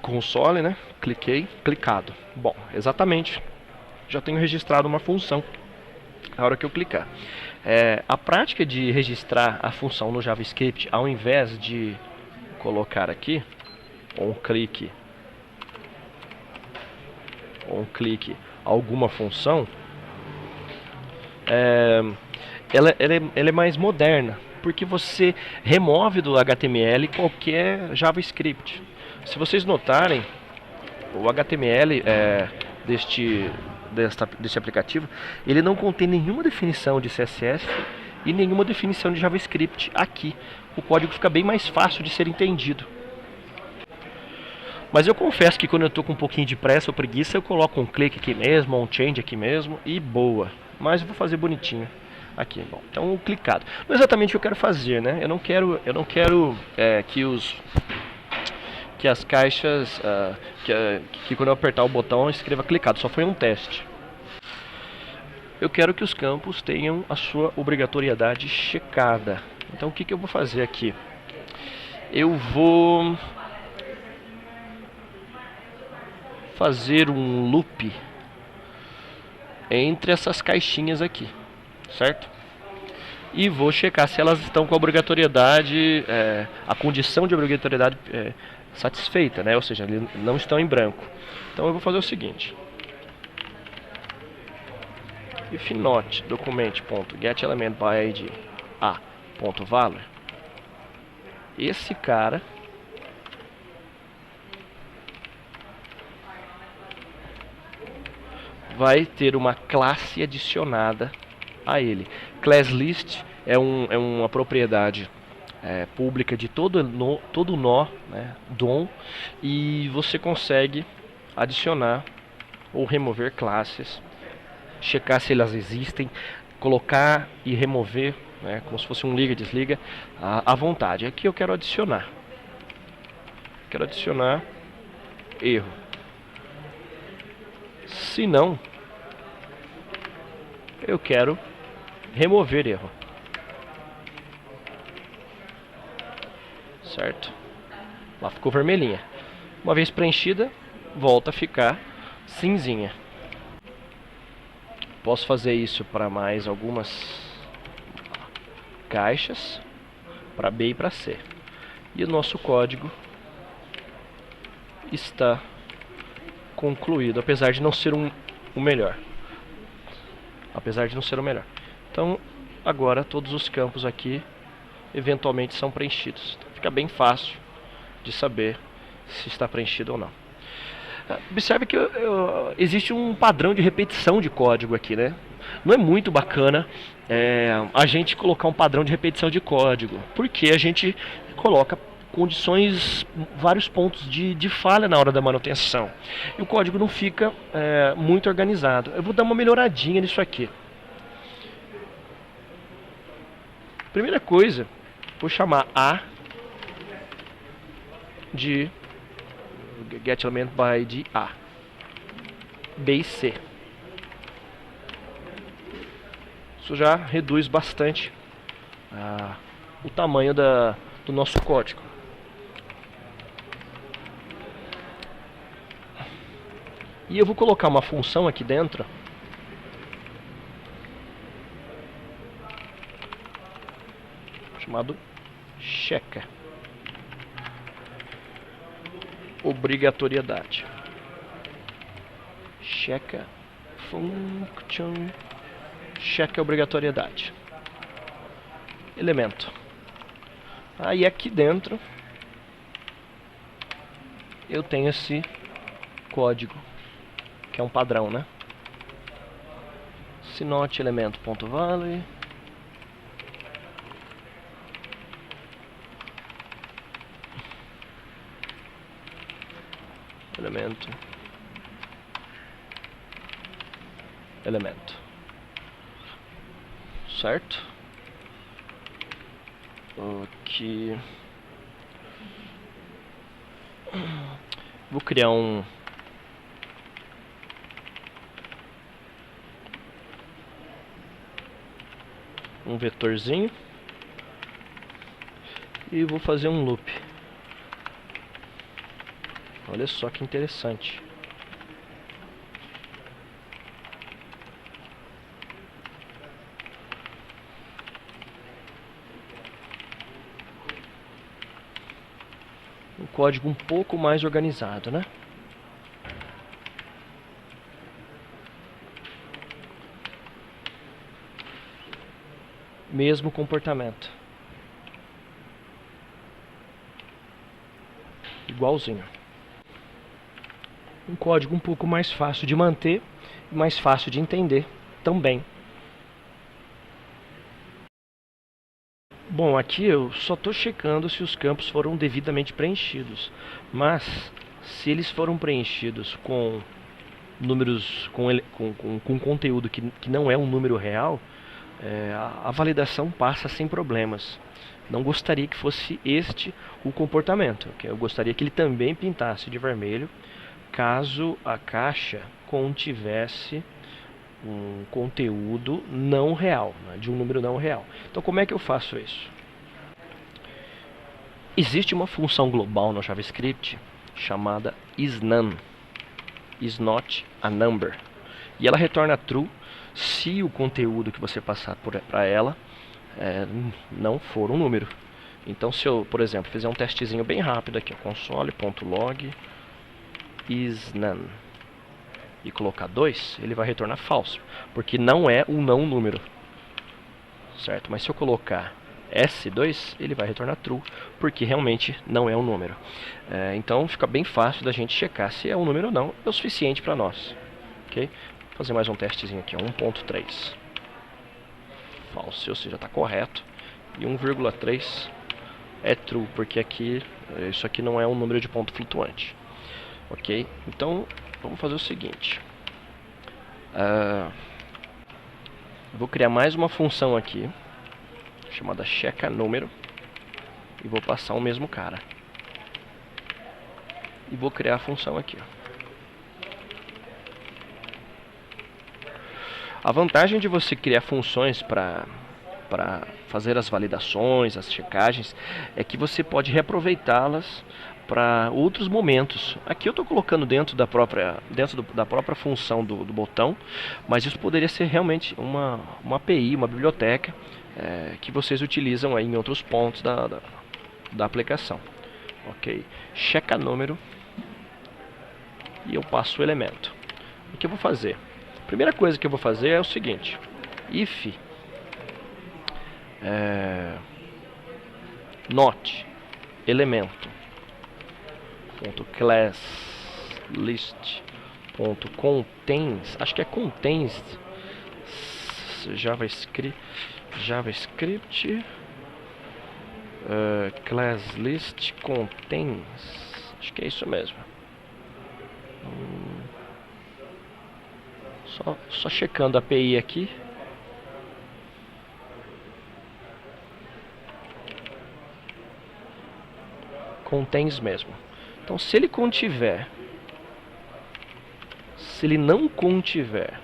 Console, né? Cliquei, clicado. Bom, exatamente. Já tenho registrado uma função na hora que eu clicar. A prática de registrar a função no JavaScript, ao invés de colocar aqui um clique alguma função, ela é mais moderna, porque você remove do HTML qualquer JavaScript. Se vocês notarem, o HTML desse aplicativo, ele não contém nenhuma definição de CSS e nenhuma definição de JavaScript. Aqui o código fica bem mais fácil de ser entendido. Mas eu confesso que quando eu estou com um pouquinho de pressa ou preguiça, eu coloco um clique aqui mesmo, ou um change aqui mesmo, e boa. Mas eu vou fazer bonitinho aqui. Bom, então clicado. Não é exatamente o que eu quero fazer, né? Eu não quero que as caixas, que quando eu apertar o botão escreva clicado. Só foi um teste. Eu quero que os campos tenham a sua obrigatoriedade checada. Então o que eu vou fazer aqui? Eu vou fazer um loop entre essas caixinhas aqui, certo? E vou checar se elas estão com a obrigatoriedade, a condição de obrigatoriedade satisfeita, né? Ou seja, eles não estão em branco. Então eu vou fazer o seguinte: if not document.getElementById a.value, esse cara vai ter uma classe adicionada a ele. Class list é uma propriedade pública de todo nó, né, DOM, e você consegue adicionar ou remover classes, checar se elas existem, colocar e remover, né, como se fosse um liga desliga à vontade. Aqui eu quero adicionar erro. Se não, eu quero remover erro, certo? Lá ficou vermelhinha. Uma vez preenchida, volta a ficar cinzinha. Posso fazer isso para mais algumas caixas, para B e para C. E o nosso código está concluído, apesar de não ser o melhor. Então, agora todos os campos aqui eventualmente são preenchidos. Então, fica bem fácil de saber se está preenchido ou não. Observe que existe um padrão de repetição de código aqui, né? Não é muito bacana a gente colocar um padrão de repetição de código, porque a gente coloca condições, vários pontos de falha na hora da manutenção, e o código não fica muito organizado. Eu vou dar uma melhoradinha nisso aqui. Primeira coisa, vou chamar A de getElementById A, B e C. Isso já reduz bastante o tamanho do nosso código. E eu vou colocar uma função aqui dentro chamado checa. Obrigatoriedade. Checa function cheque a obrigatoriedade. Elemento. Aí aqui dentro eu tenho esse código, que é um padrão, né? Sinote elemento.value. Elemento. Certo? Aqui. Vou criar um vetorzinho e vou fazer um loop. Olha só que interessante. Um código um pouco mais organizado, né? Mesmo comportamento. Igualzinho. Um código um pouco mais fácil de manter e mais fácil de entender também. Bom, aqui eu só estou checando se os campos foram devidamente preenchidos. Mas, se eles foram preenchidos com números, com conteúdo que não é um número real, a validação passa sem problemas. Não gostaria que fosse este o comportamento. Eu gostaria que ele também pintasse de vermelho, caso a caixa contivesse um conteúdo não real, né, de um número não real. Então como é que eu faço isso? Existe uma função global no JavaScript chamada isNone, is not a number, e ela retorna true se o conteúdo que você passar para ela não for um número. Então se eu, por exemplo, fizer um testezinho bem rápido aqui, console.log isNone, e colocar 2, ele vai retornar falso, porque não é um não número, certo? Mas se eu colocar S2, ele vai retornar true, porque realmente não é um número. Então fica bem fácil da gente checar se é um número ou não, é o suficiente para nós. Ok? Vou fazer mais um testezinho aqui, 1.3 falso, ou seja, está correto, e 1,3 é true, porque aqui isso aqui não é um número de ponto flutuante. Ok? Então vamos fazer o seguinte. Vou criar mais uma função aqui, chamada checaNúmero, e vou passar o mesmo cara. E vou criar a função aqui. A vantagem de você criar funções para fazer as validações, as checagens, é que você pode reaproveitá-las para outros momentos. Aqui eu estou colocando dentro da própria função do botão, mas isso poderia ser realmente uma API, uma biblioteca que vocês utilizam aí em outros pontos da aplicação. Ok, checaNúmero, e eu passo o elemento. O que eu vou fazer? A primeira coisa que eu vou fazer é o seguinte: if not elemento .class list .contains, acho que é contains JavaScript class list contains, acho que é isso mesmo. Só checando a API aqui. Contains mesmo. Então se ele não contiver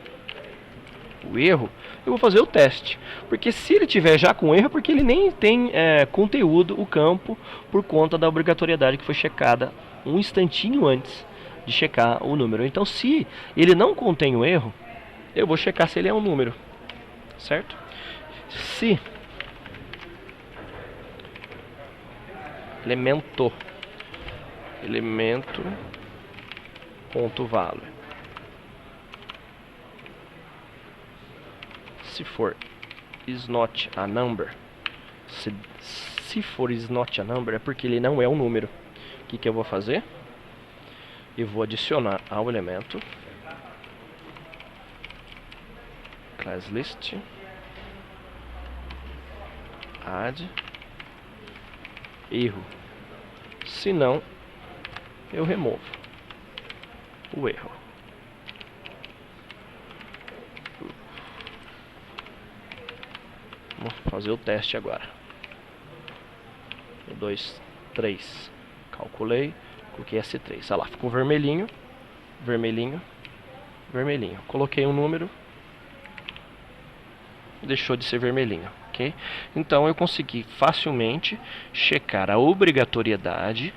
o erro, eu vou fazer o teste. Porque se ele tiver já com erro, é porque ele nem tem conteúdo, o campo, por conta da obrigatoriedade que foi checada um instantinho antes de checar o número. Então se ele não contém o erro, eu vou checar se ele é um número, certo? Se elemento.value Se for is not a number, se for is not a number, é porque ele não é um número. O que eu vou fazer? Eu vou adicionar ao elemento class list add erro. Se não, eu removo o erro. Vamos fazer o teste agora. 1, 2, 3. Calculei, coloquei S3. Olha lá, ficou vermelhinho, vermelhinho, vermelhinho. Coloquei um número, deixou de ser vermelhinho, ok? Então eu consegui facilmente checar a obrigatoriedade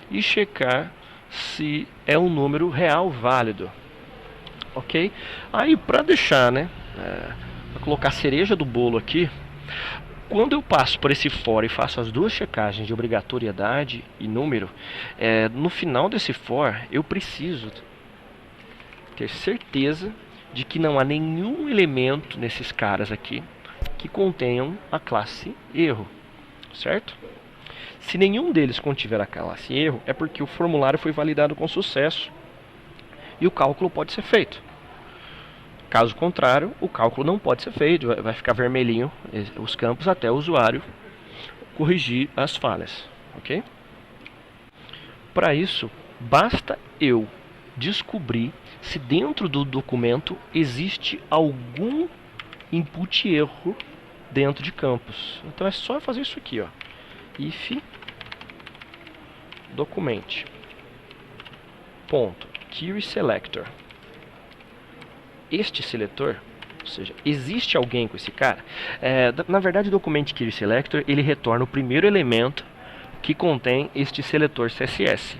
e checar se é um número real válido, ok? Aí para deixar, né, para colocar a cereja do bolo aqui, quando eu passo por esse for e faço as duas checagens de obrigatoriedade e número, no final desse for eu preciso ter certeza de que não há nenhum elemento nesses caras aqui que contenham a classe erro, certo? Se nenhum deles contiver a classe erro, é porque o formulário foi validado com sucesso e o cálculo pode ser feito. Caso contrário, o cálculo não pode ser feito, vai ficar vermelhinho os campos até o usuário corrigir as falhas, ok? Para isso, basta eu descobrir se dentro do documento existe algum input erro dentro de campos. Então é só fazer isso aqui, ó. If document ponto query selector. Este seletor, ou seja, existe alguém com esse cara? Na verdade, o document query selector ele retorna o primeiro elemento que contém este seletor CSS.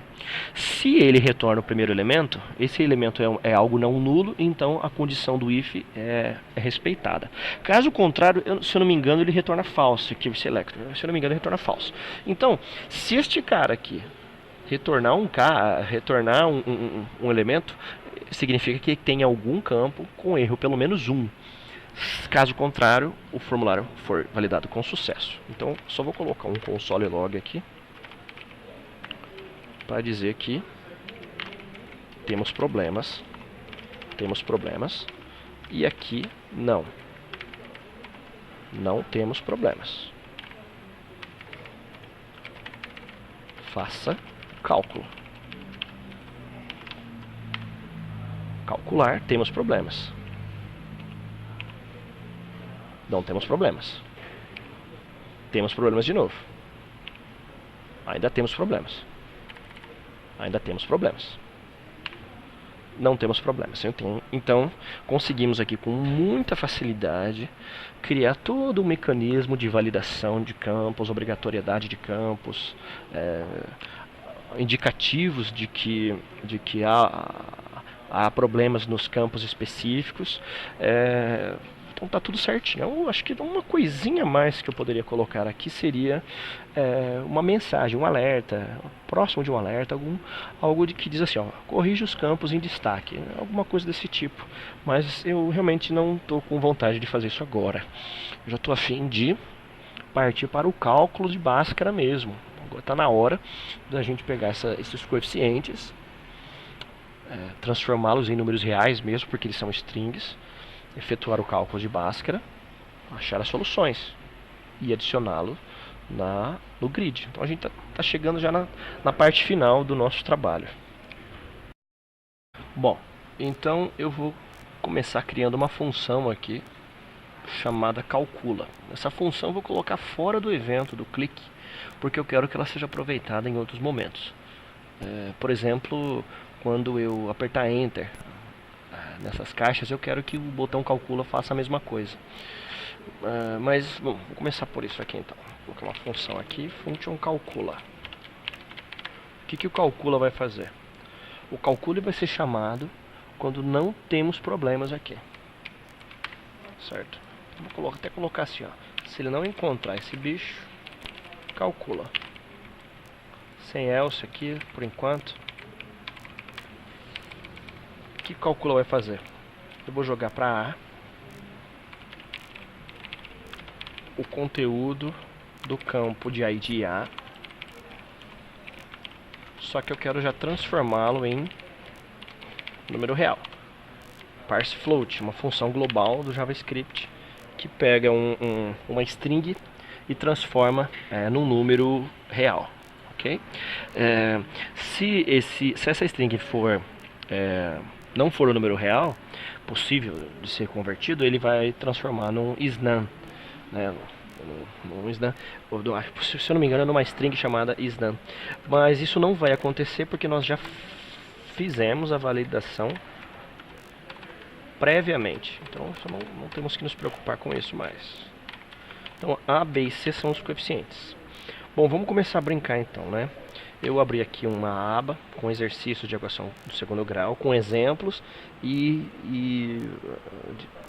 Se ele retorna o primeiro elemento, esse elemento é algo não nulo, então a condição do if é respeitada. Caso contrário, se eu não me engano, ele retorna false, query selector. Se eu não me engano, ele retorna false. Então, se este cara aqui retornar um elemento, significa que tem algum campo com erro, pelo menos um. Caso contrário, o formulário for validado com sucesso. Então, só vou colocar um console log aqui para dizer que temos problemas, e aqui não temos problemas. Faça cálculo. Calcular, temos problemas. Não temos problemas. Temos problemas de novo. Ainda temos problemas. Ainda temos problemas. Não temos problemas. Então, conseguimos aqui com muita facilidade criar todo um mecanismo de validação de campos, obrigatoriedade de campos, indicativos de que há problemas nos campos específicos. Então tá tudo certinho. Eu acho que uma coisinha a mais que eu poderia colocar aqui seria uma mensagem, um alerta, próximo de um alerta, algo que diz assim, ó, corrija os campos em destaque, alguma coisa desse tipo. Mas eu realmente não estou com vontade de fazer isso agora. Eu já estou a fim de partir para o cálculo de Bhaskara mesmo. Agora está na hora da gente pegar esses coeficientes, transformá-los em números reais mesmo, porque eles são strings, efetuar o cálculo de Bhaskara, achar as soluções e adicioná-lo no grid. Então a gente está chegando já na parte final do nosso trabalho. Bom, então eu vou começar criando uma função aqui chamada calcula. Essa função eu vou colocar fora do evento do clique, porque eu quero que ela seja aproveitada em outros momentos. Por exemplo, quando eu apertar Enter nessas caixas, eu quero que o botão calcula faça a mesma coisa. Mas, bom, vou começar por isso aqui então. Vou colocar uma função aqui, function calcula. O que o calcula vai fazer? O calcula vai ser chamado quando não temos problemas aqui. Certo? Vou até colocar assim, ó. Se ele não encontrar esse bicho, calcula. Sem else aqui, por enquanto. O que calcula vai fazer? Eu vou jogar para A. o conteúdo do campo de ID A, só que eu quero já transformá-lo em número real. Parse float, uma função global do JavaScript que pega uma string e transforma num número real, ok? Se essa string não for o número real possível de ser convertido, ele vai transformar num isNone, né? Se eu não me engano, numa string chamada isNone. Mas isso não vai acontecer porque nós já fizemos a validação previamente. Então não temos que nos preocupar com isso mais. Então A, B e C são os coeficientes. Bom, vamos começar a brincar então, né? Eu abri aqui uma aba com exercícios de equação do segundo grau, com exemplos e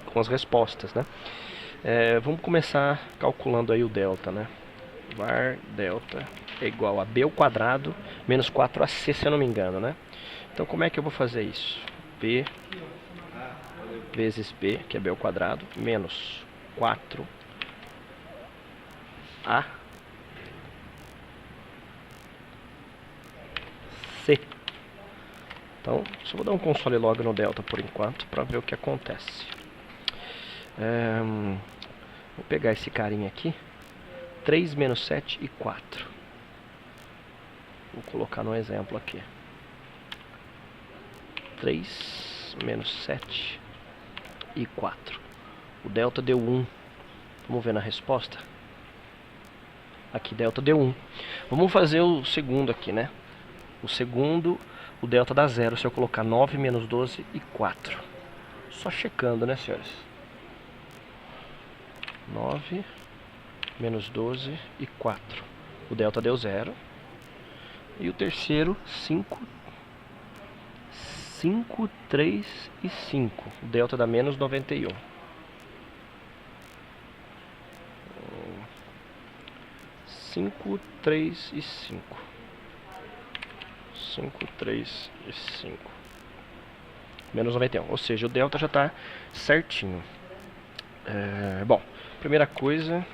com as respostas, né? Vamos começar calculando aí o delta, né? Var delta é igual a b ao quadrado menos 4ac, se eu não me engano, né? Então como é que eu vou fazer isso? B vezes b, que é b ao quadrado, menos 4a c. Então, só vou dar um console log no delta por enquanto, para ver o que acontece. Vou pegar esse carinha aqui, 3 menos 7 e 4. Vou colocar no exemplo aqui. 3 menos 7 e 4. O delta deu 1. Vamos ver na resposta. Aqui delta deu 1. Vamos fazer o segundo aqui, né? O segundo, o delta dá 0 se eu colocar 9 menos 12 e 4. Só checando, né, senhores? 9 menos 12 e 4. O delta deu 0. E o terceiro, 5, 3 e 5. O delta dá menos 91. 5, 3 e 5. 5, 3 e 5. Menos 91. Ou seja, o delta já está certinho. Bom, primeira coisa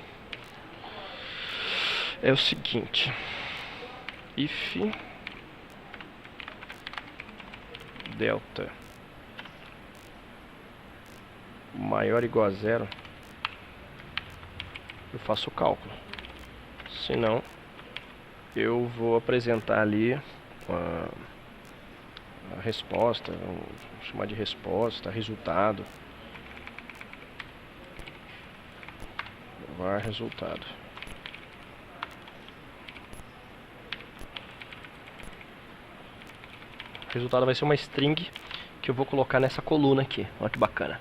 é o seguinte. If delta maior ou igual a 0, eu faço o cálculo. Se não, eu vou apresentar ali a resposta, vamos chamar de resposta, resultado. Var resultado. O resultado vai ser uma string que eu vou colocar nessa coluna aqui. Olha que bacana.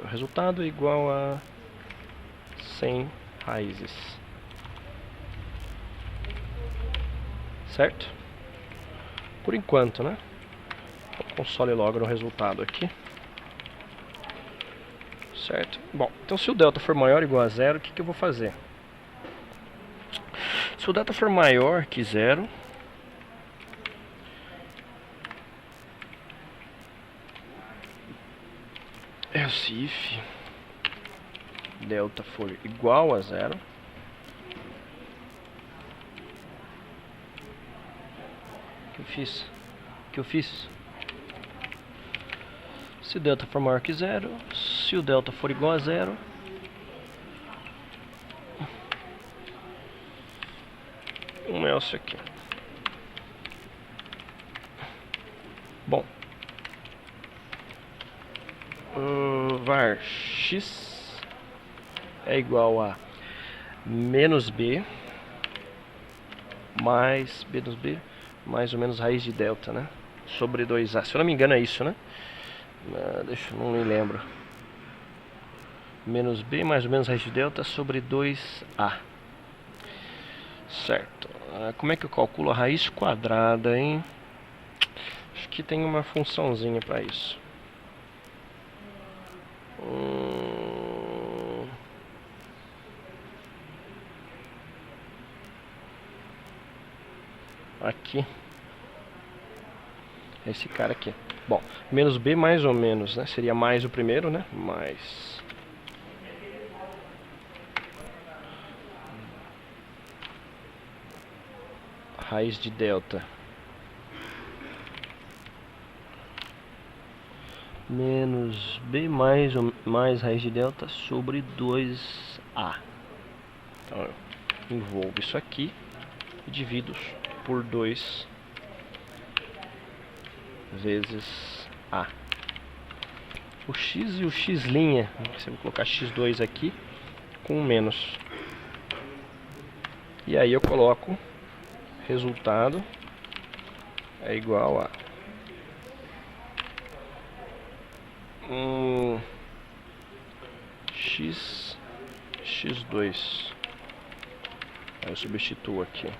O resultado é igual a 100 raízes. Certo? Por enquanto, né? Vou console logo no resultado aqui. Certo? Bom, então se o delta for maior ou igual a 0, o que eu vou fazer? Se o delta for maior que 0, se if delta for igual a 0, o que eu fiz? Se o delta for maior que 0, se o delta for igual a 0, um else aqui. Bom, var x é igual a menos b mais mais ou menos raiz de delta, né? Sobre 2a. Se eu não me engano é isso, né? Não me lembro. Menos b mais ou menos raiz de delta sobre 2a. Certo. Como é que eu calculo a raiz quadrada, hein? Acho que tem uma funçãozinha para isso. Aqui. Esse cara aqui. Bom, menos b mais ou menos, né? Seria mais o primeiro, né? Mais raiz de delta menos b mais raiz de delta sobre 2a. Então eu envolvo isso aqui e divido por 2 vezes a. O x e o x', você vai colocar x2 aqui com menos. E aí eu coloco resultado é igual a x2. Aí eu substituo aqui.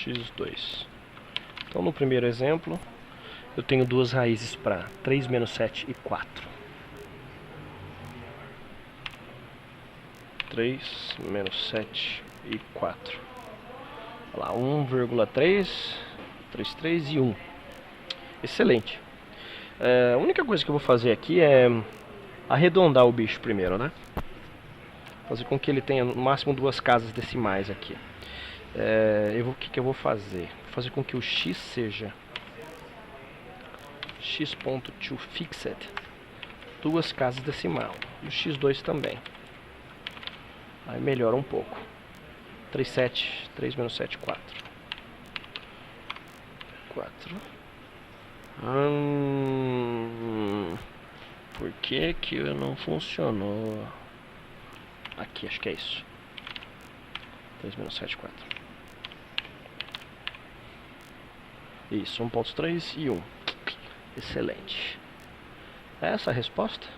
X2. Então no primeiro exemplo eu tenho duas raízes para 3 menos 7 e 4. 3 menos 7 e 4. Olha lá, 1,3, 33 e 1. Excelente. A única coisa que eu vou fazer aqui é arredondar o bicho primeiro, né? Fazer com que ele tenha no máximo 2 casas decimais aqui. O que eu vou fazer? Vou fazer com que o x seja x.toFixed 2 casas decimal. E o x2 também. Aí melhora um pouco. 3 menos 7, 4. 4. Por que não funcionou? Aqui, acho que é isso. 3 menos 7, 4. Isso, 1.3 e 1. Excelente. É essa a resposta?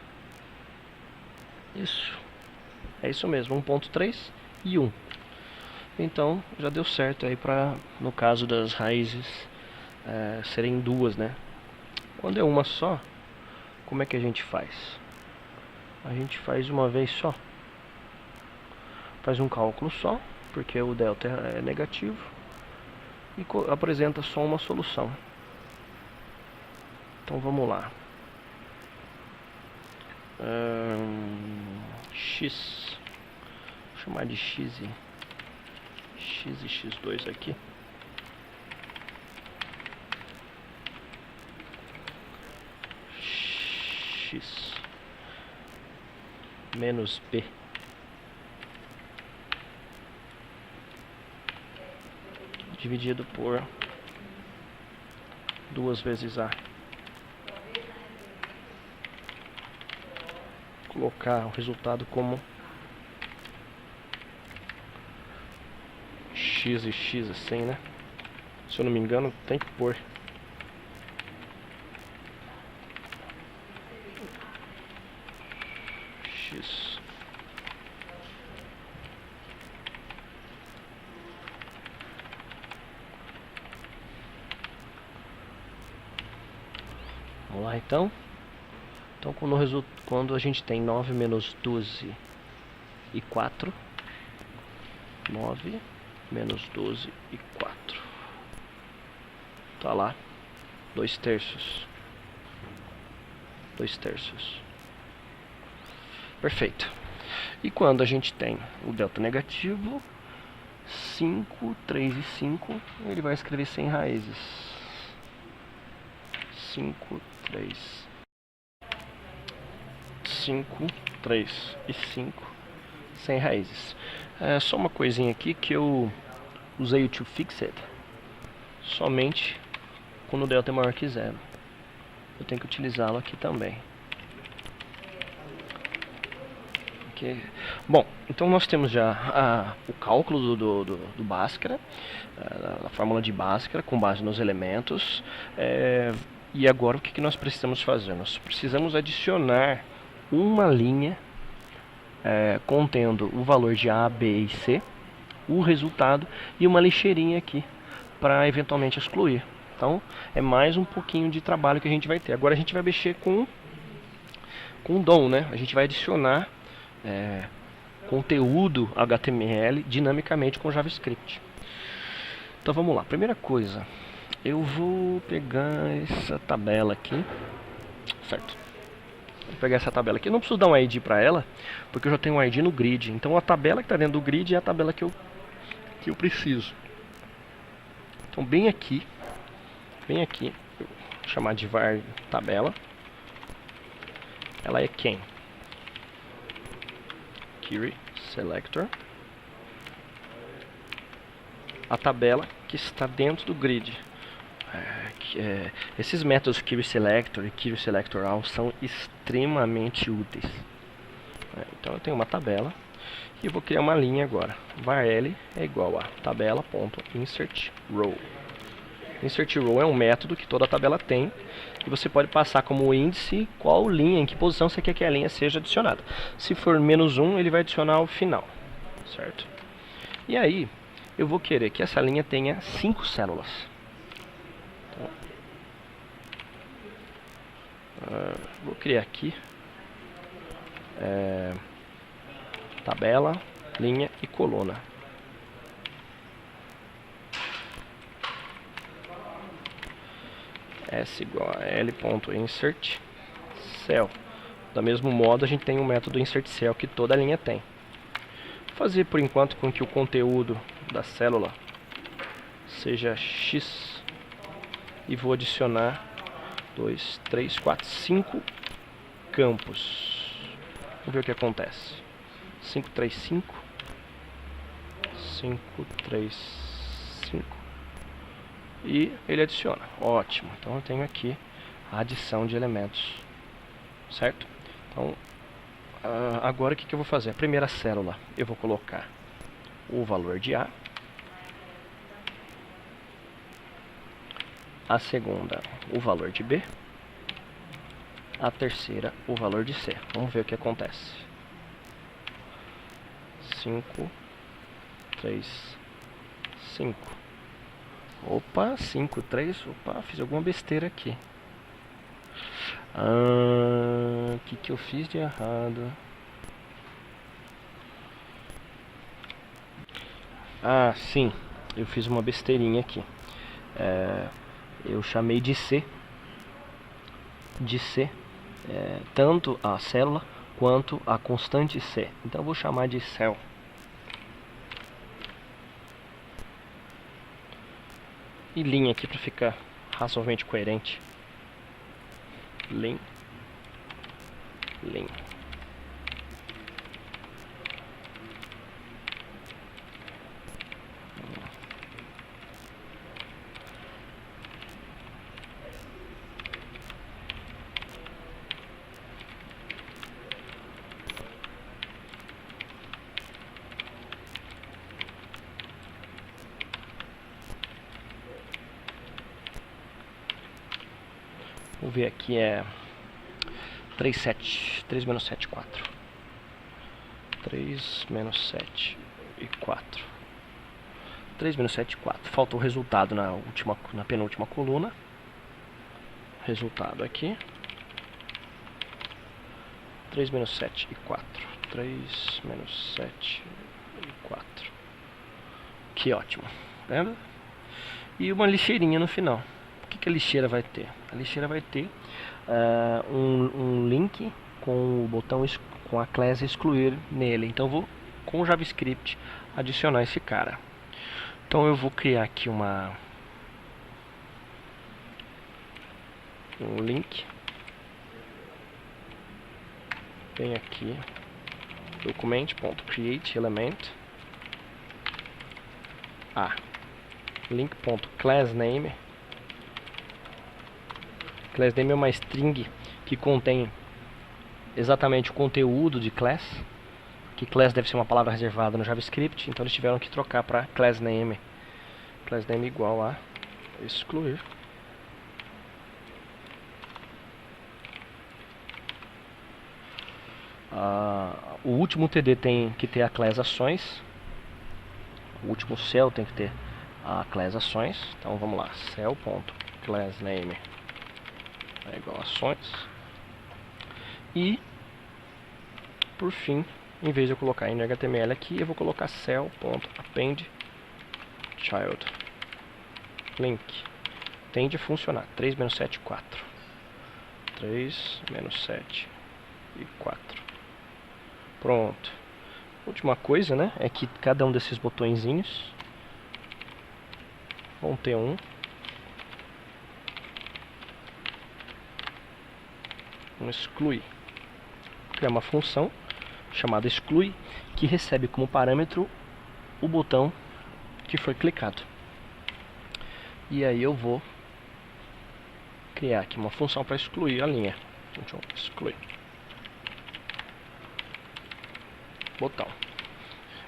Isso. É isso mesmo, 1.3 e 1. Então, já deu certo aí para, no caso das raízes, serem duas, né? Quando é uma só, como é que a gente faz? A gente faz uma vez só. Faz um cálculo só, porque o delta é negativo. E apresenta só uma solução. Então vamos lá. X. Vou chamar de X e X2 aqui. X menos B dividido por 2 vezes A. Colocar o resultado como x e x assim, né? Se eu não me engano, tem que pôr x. Vamos lá então. Então quando a gente tem 9 menos 12 e 4, 9 menos 12 e 4, tá lá, 2 terços. 2 terços. Perfeito. E quando a gente tem o delta negativo, 5, 3 e 5, ele vai escrever sem raízes. 5, 3, 5, 3 e 5 sem raízes. Só uma coisinha aqui que eu usei o toFixed somente quando o delta é maior que 0. Eu tenho que utilizá-lo aqui também. Okay. Bom, então nós temos já o cálculo do Bhaskara, a fórmula de Bhaskara com base nos elementos. E agora o que nós precisamos fazer? Nós precisamos adicionar uma linha contendo o valor de A, B e C, o resultado e uma lixeirinha aqui para eventualmente excluir. Então é mais um pouquinho de trabalho que a gente vai ter. Agora a gente vai mexer com o DOM, né? A gente vai adicionar conteúdo HTML dinamicamente com JavaScript. Então vamos lá. Primeira coisa, eu vou pegar essa tabela aqui, certo? Vou pegar essa tabela aqui, eu não preciso dar um ID para ela, porque eu já tenho um ID no grid. Então a tabela que está dentro do grid é a tabela que eu preciso. Então bem aqui, eu vou chamar de var tabela. Ela é quem? Query selector. A tabela que está dentro do grid. Esses métodos query selector e query selector all são extremamente úteis. Então eu tenho uma tabela e eu vou criar uma linha agora. Var L é igual a tabela.insert row. Insert row é um método que toda tabela tem e você pode passar como índice qual linha, em que posição você quer que a linha seja adicionada. Se for -1, ele vai adicionar ao final, certo? E aí eu vou querer que essa linha tenha 5 células. Vou criar aqui tabela, linha e coluna. S igual a L.insert cell. Do mesmo modo, a gente tem o método insert cell que toda linha tem. Vou fazer por enquanto com que o conteúdo da célula seja X e vou adicionar 2, 3, 4, 5 campos. Vamos ver o que acontece. 5, 3, 5. 5, 3, 5. E ele adiciona. Ótimo. Então eu tenho aqui a adição de elementos. Certo? Então, agora o que eu vou fazer? A primeira célula eu vou colocar o valor de A. A segunda, o valor de B. A terceira, o valor de C. Vamos ver o que acontece. 5, 3, 5. Opa, 5, 3. Opa, fiz alguma besteira aqui. O que eu fiz de errado? Ah, sim. Eu fiz uma besteirinha aqui. Eu chamei de C. Tanto a célula quanto a constante C. Então eu vou chamar de cell. E linha aqui para ficar razoavelmente coerente. Lim. Vou ver aqui, 3 menos 7, 4. 3 menos 7 e 4. 3 menos 7, 4. Falta o resultado na penúltima coluna. Resultado aqui. 3 menos 7 e 4. 3 menos 7 e 4. Que ótimo. Vendo? E uma lixeirinha no final. O que a lixeira vai ter? A lixeira vai ter um link com o botão com a classe excluir nele. Então eu vou com o JavaScript adicionar esse cara. Então eu vou criar aqui um link. Vem aqui document.create element link.className. ClassName é uma string que contém exatamente o conteúdo de class, que class deve ser uma palavra reservada no JavaScript, então eles tiveram que trocar para ClassName. ClassName igual a excluir. O último TD tem que ter a class ações. O último cell tem que ter a class ações. Então vamos lá, cell.className é igual a ações. E por fim, em vez de eu colocar em HTML aqui, eu vou colocar cell.append child link. tende a funcionar. 3 menos 7, 4. 3 menos 7 e 4. Pronto. Última coisa, né, é que cada um desses botõezinhos vão ter um exclui. Criar uma função chamada exclui, que recebe como parâmetro o botão que foi clicado. E aí eu vou criar aqui uma função para excluir a linha. Então, exclui botão.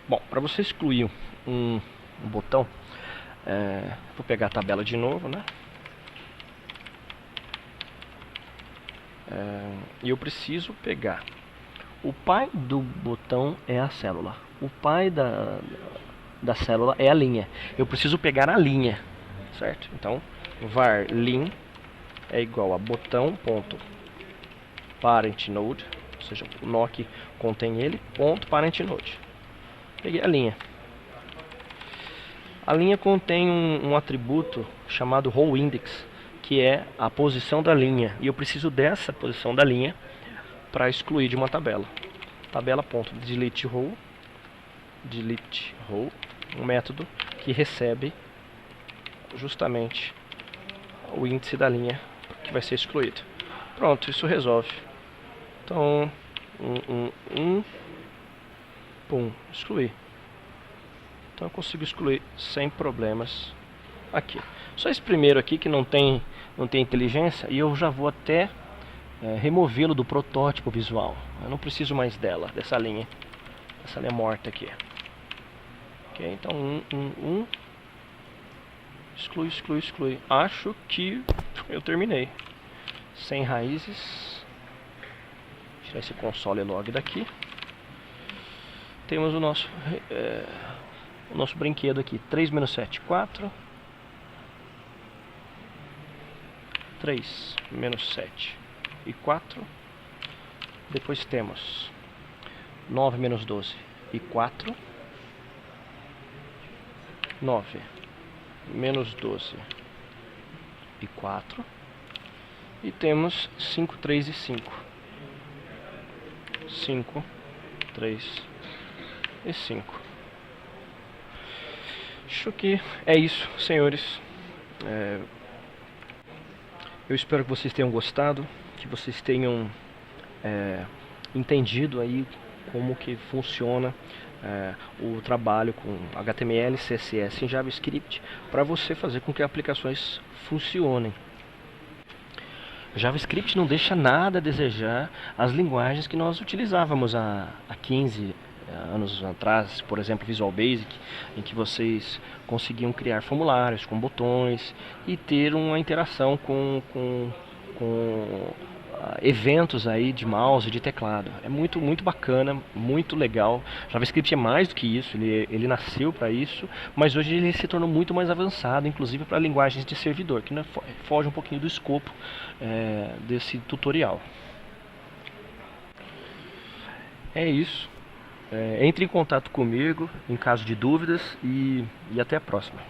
Bom, para você excluir um botão, vou pegar a tabela de novo, né? E eu preciso pegar o pai do botão é a célula, o pai da célula é a linha. Eu preciso pegar a linha, certo? Então var lim é igual a botão.parent node, ou seja, o nó que contém ele, ponto parent node. Peguei a linha. A linha contém um atributo chamado row index, que é a posição da linha, e eu preciso dessa posição da linha para excluir de uma tabela. Tabela.deleteRow, um método que recebe justamente o índice da linha que vai ser excluído. Pronto, isso resolve. Então, excluir. Então eu consigo excluir sem problemas aqui. Só esse primeiro aqui que não tem inteligência, e eu já vou até removê-lo do protótipo visual. Eu não preciso mais dessa linha morta aqui. Ok, então exclui. Acho que eu terminei. Sem raízes. Tirar esse console log daqui. Temos o nosso brinquedo aqui. 3 menos 7, 4. 3 menos 7 e 4. Depois temos 9 menos 12 e 4. 9 menos 12 e 4. E temos 5, 3 e 5. 5, 3 e 5. Acho que é isso, senhores. Eu espero que vocês tenham gostado, que vocês tenham entendido aí como que funciona o trabalho com HTML, CSS em JavaScript, para você fazer com que aplicações funcionem. JavaScript não deixa nada a desejar as linguagens que nós utilizávamos há 15 anos atrás, por exemplo, Visual Basic, em que vocês conseguiam criar formulários com botões e ter uma interação com eventos aí de mouse e de teclado. É muito bacana, muito legal. JavaScript é mais do que isso, ele nasceu para isso, mas hoje ele se tornou muito mais avançado, inclusive para linguagens de servidor, que foge um pouquinho do escopo desse tutorial. É isso. Entre em contato comigo em caso de dúvidas e até a próxima.